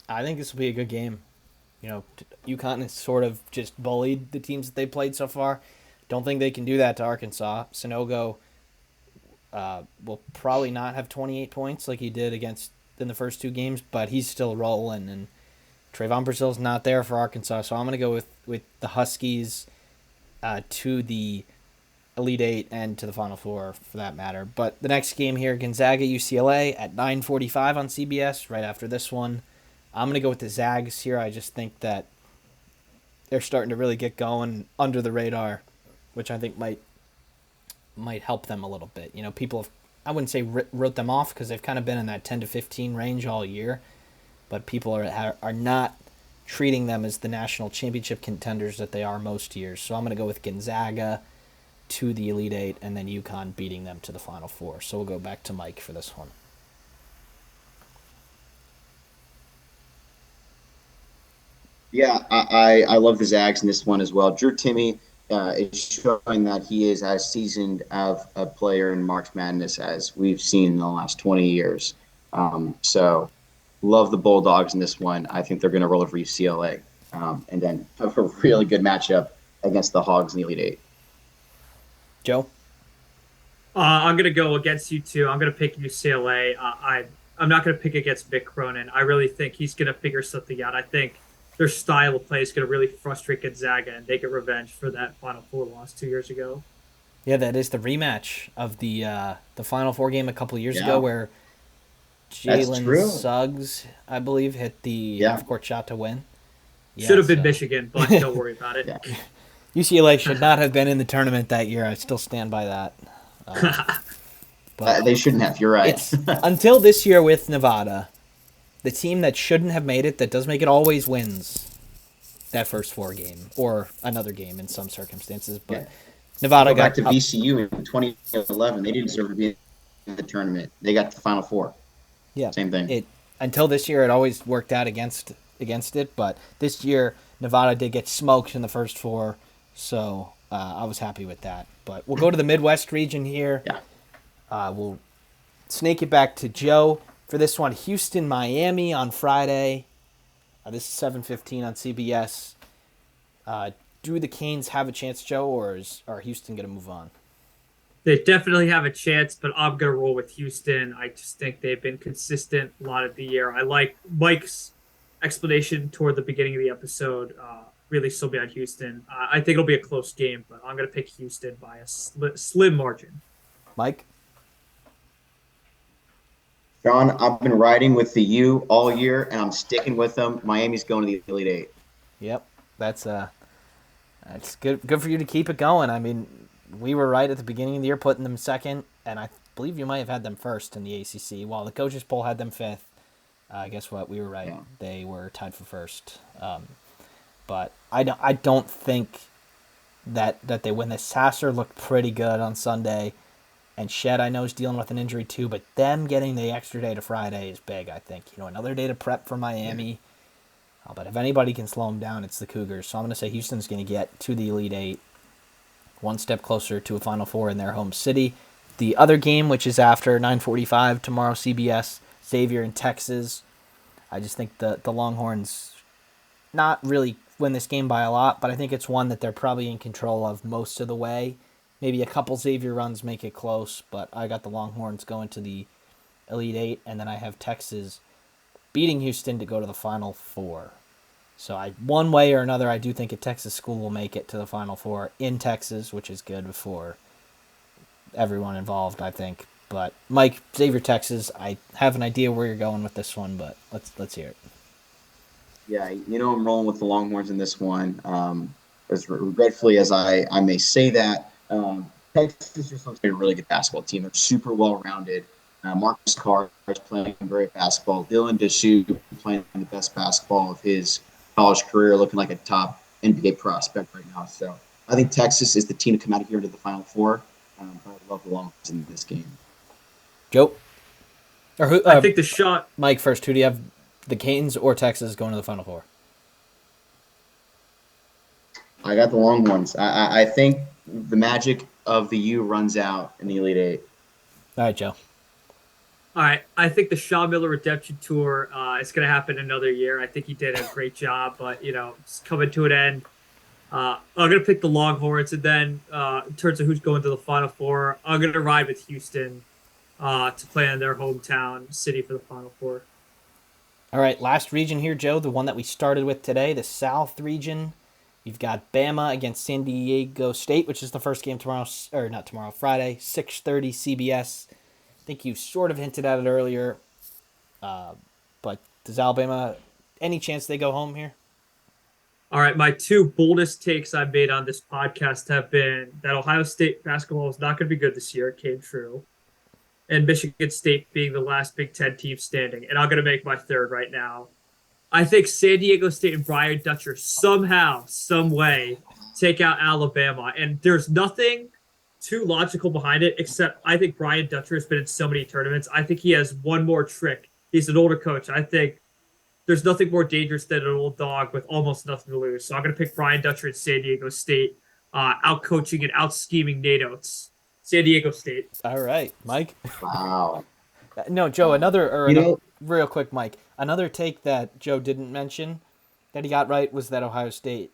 I think this will be a good game. UConn has sort of just bullied the teams that they played so far. Don't think they can do that to Arkansas. Sonogo will probably not have 28 points like he did in the first two games, but he's still rolling. And Trayvon Brazil's not there for Arkansas, so I'm going to go with the Huskies to the Elite Eight and to the Final Four for that matter. But the next game here, Gonzaga UCLA at 9:45 on CBS. Right after this one, I'm going to go with the Zags here. I just think that they're starting to really get going under the radar, which I think might help them a little bit. People have, I wouldn't say wrote them off because they've kind of been in that 10 to 15 range all year, but people are not treating them as the national championship contenders that they are most years. So I'm going to go with Gonzaga to the Elite Eight and then UConn beating them to the Final Four. So we'll go back to Mike for this one. Yeah, I love the Zags in this one as well. Drew Timme is showing that he is as seasoned of a player in March Madness as we've seen in the last 20 years. So love the Bulldogs in this one. I think they're going to roll over UCLA and then have a really good matchup against the Hogs in the Elite Eight. Joe? I'm going to go against you too. I'm going to pick UCLA. I'm not going to pick against Mick Cronin. I really think he's going to figure something out. I think their style of play is going to really frustrate Gonzaga and they get revenge for that Final Four loss 2 years ago. Yeah, that is the rematch of the Final Four game a couple years ago Yeah, where that's Jalen true. Suggs, I believe, hit the Yeah, half-court shot to win. Should Yeah, have been so Michigan, but don't worry about it. yeah. UCLA should not have been in the tournament that year. I still stand by that. But They shouldn't have. You're right. it's until this year with Nevada, the team that shouldn't have made it, that does make it, always wins that first four game or another game in some circumstances. But Yeah. Nevada Go back got to up. VCU in 2011. They didn't deserve to be in the tournament. They got the Final Four. Yeah, Same thing. it until this year it always worked out against it. But this year Nevada did get smoked in the first four, so I was happy with that. But we'll go to the Midwest region here. Yeah. We'll snake it back to Joe for this one. Houston, Miami on Friday. This is 7:15 on CBS. Do the Canes have a chance, Joe, or are Houston going to move on? They definitely have a chance, but I'm gonna roll with Houston. I just think they've been consistent a lot of the year. I like Mike's explanation toward the beginning of the episode. Really sold me on Houston. I think it'll be a close game, but I'm gonna pick Houston by a slim margin. Mike? Sean, I've been riding with the U all year, and I'm sticking with them. Miami's going to the Elite Eight. Yep, that's good. Good for you to keep it going. I mean, we were right at the beginning of the year, putting them second, and I believe you might have had them first in the ACC. While the coaches poll had them fifth, guess what? We were right. Yeah. They were tied for first. But I don't think that they win this. Sasser looked pretty good on Sunday, and Shed I know is dealing with an injury too. But them getting the extra day to Friday is big. I think another day to prep for Miami. Yeah. But if anybody can slow them down, it's the Cougars. So I'm going to say Houston's going to get to the Elite Eight, one step closer to a Final Four in their home city. The other game, which is after 9:45 tomorrow, CBS, Xavier in Texas. I just think the Longhorns not really win this game by a lot, but I think it's one that they're probably in control of most of the way. Maybe a couple Xavier runs make it close, but I got the Longhorns going to the Elite Eight, and then I have Texas beating Houston to go to the Final Four. So one way or another, I do think a Texas school will make it to the Final Four in Texas, which is good for everyone involved, I think. But Mike, Xavier, Texas, I have an idea where you're going with this one, but let's hear it. Yeah, I'm rolling with the Longhorns in this one. As regretfully as I may say that, Texas just looks like a really good basketball team. They're super well-rounded. Marcus Carr is playing great basketball. Dylan Disu playing the best basketball of his college career, looking like a top NBA prospect right now. So I think Texas is the team to come out of here into the Final Four. But I love the Longhorns in this game. Joe? Or who? I think the shot. Mike first. Who do you have? The Canes or Texas going to the Final Four? I got the Longhorns. I think the magic of the U runs out in the Elite Eight. All right, Joe. All right, I think the Shaw Miller Redemption Tour is going to happen another year. I think he did a great job, but it's coming to an end. I'm going to pick the Longhorns, and then in terms of who's going to the Final Four, I'm going to ride with Houston to play in their hometown city for the Final Four. All right, last region here, Joe, the one that we started with today, the South region. You've got Bama against San Diego State, which is the first game tomorrow, or not tomorrow, Friday, 6:30 CBS. I think you sort of hinted at it earlier, but does Alabama, any chance they go home here? All right, my two boldest takes I've made on this podcast have been that Ohio State basketball is not going to be good this year. It came true. And Michigan State being the last Big Ten team standing. And I'm going to make my third right now. I think San Diego State and Brian Dutcher somehow, some way, take out Alabama. And there's nothing too logical behind it, except I think Brian Dutcher has been in so many tournaments. I think he has one more trick. He's an older coach. I think there's nothing more dangerous than an old dog with almost nothing to lose. So I'm going to pick Brian Dutcher at San Diego State, out-coaching and out-scheming Nate Oates. San Diego State. All right, Mike. Wow. No, Joe, real quick, Mike. Another take that Joe didn't mention that he got right was that Ohio State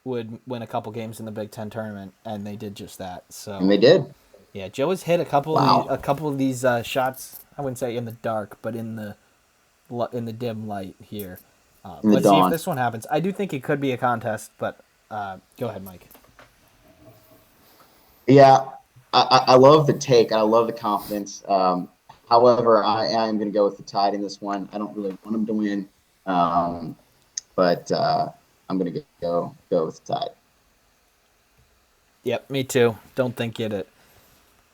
would win a couple games in the Big Ten tournament, and they did just that. So And they did. yeah, Joe has hit a couple of these shots. I wouldn't say in the dark, but in the dim light here. Let's see if this one happens. I do think it could be a contest, but go ahead, Mike. Yeah, I love the take. I love the confidence. However, I am going to go with the Tide in this one. I don't really want them to win, um, but I'm going to go with the Tide. Yep, me too. Don't think it.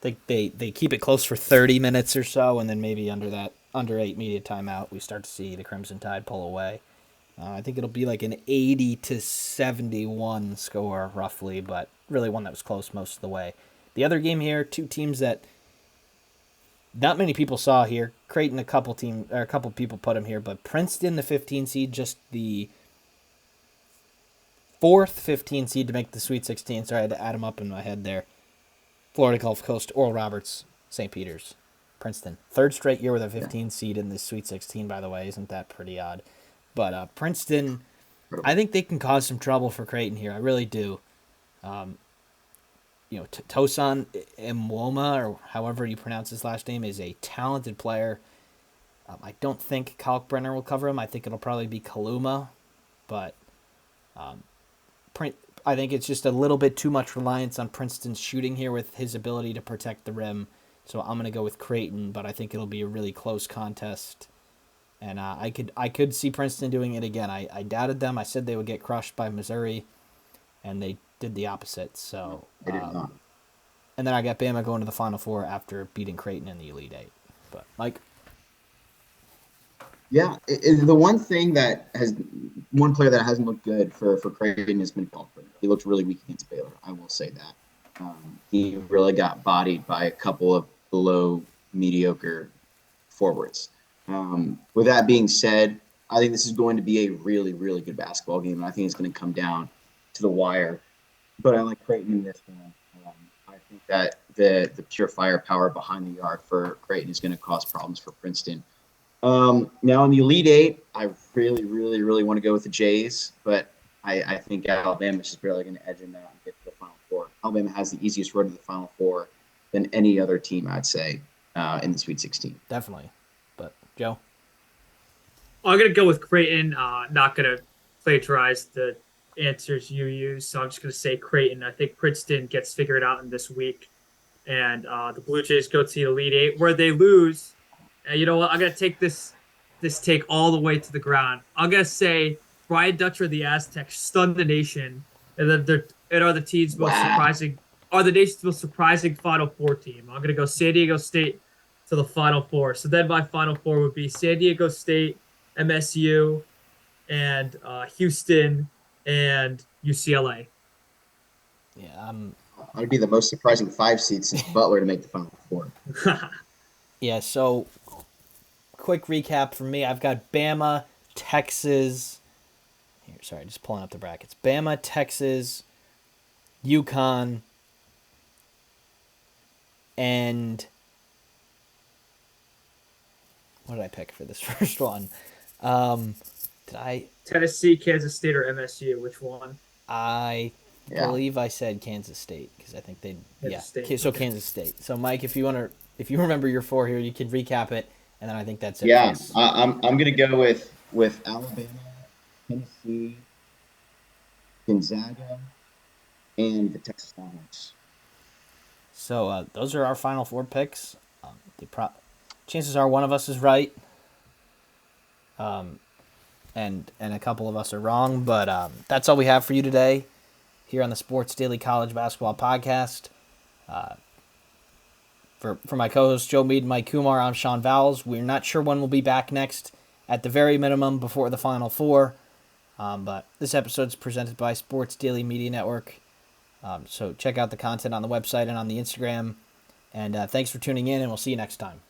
Think they keep it close for 30 minutes or so, and then maybe under 8 media timeout, we start to see the Crimson Tide pull away. I think it'll be like an 80-71 score roughly, but really one that was close most of the way. The other game here, two teams that not many people saw here. Creighton, a couple people put them here, but Princeton, the 15 seed, just the fourth 15 seed to make the Sweet 16. Sorry, I had to add them up in my head there. Florida Gulf Coast, Oral Roberts, St. Peter's, Princeton. Third straight year with a 15 seed in the Sweet 16, by the way. Isn't that pretty odd? But Princeton, I think they can cause some trouble for Creighton here. I really do. Tosan Mwoma, or however you pronounce his last name, is a talented player. I don't think Kalkbrenner will cover him. I think it'll probably be Kaluma. But I think it's just a little bit too much reliance on Princeton's shooting here with his ability to protect the rim. So I'm going to go with Creighton, but I think it'll be a really close contest. And I could see Princeton doing it again. I doubted them. I said they would get crushed by Missouri, and they did the opposite. So They did not. and then I got Bama going to the Final Four after beating Creighton in the Elite Eight. But Mike, Yeah, the one player that hasn't looked good for Creighton has been Kalkbrenner. He looked really weak against Baylor. I will say that. He really got bodied by a couple of below mediocre forwards. With that being said, I think this is going to be a really, really good basketball game, and I think it's going to come down to the wire. But I like Creighton in this one. I think that the pure firepower behind the arc for Creighton is going to cause problems for Princeton. Now in the Elite Eight, I really, really, really want to go with the Jays, but I think Alabama's just barely going to edge them out and get to the Final Four. Alabama has the easiest road to the Final Four than any other team, I'd say, in the Sweet 16. definitely. But Joe? I'm going to go with Creighton. Not going to plagiarize the answers you use, so I'm just going to say Creighton. I think Princeton gets figured out in this week, and the Blue Jays go to the Elite Eight where they lose. And you know what? I'm going to take this take all the way to the ground. I'm going to say Brian Dutcher, the Aztecs, stunned the nation, and then are the team's most surprising. Are the nation's most surprising Final Four team. I'm going to go San Diego State to the Final Four. So then my Final Four would be San Diego State, MSU, and Houston, and UCLA. Yeah, That would be the most surprising 5 seed since Butler to make the Final Four. yeah. So, quick recap from me. I've got Bama, Texas. Here, sorry, just pulling up the brackets. Bama, Texas, UConn, and what did I pick for this first one? Did I? Tennessee, Kansas State, or MSU? Which one? I believe I said Kansas State because I think they. Kansas State. Okay, so Kansas State. So Mike, if you remember your four here, you can recap it, and then I think that's it. Yeah, I'm gonna go with Alabama, Tennessee, Gonzaga, and the Texas Longhorns. So those are our final four picks. Chances are one of us is right, and a couple of us are wrong. But that's all we have for you today here on the Sports Daily College Basketball Podcast. For my co-hosts Joe Meade and Mike Koomar, I'm Sean Vowells. We're not sure when we'll be back next, at the very minimum before the Final Four. But this episode is presented by Sports Daily Media Network. So check out the content on the website and on the Instagram. And thanks for tuning in, and we'll see you next time.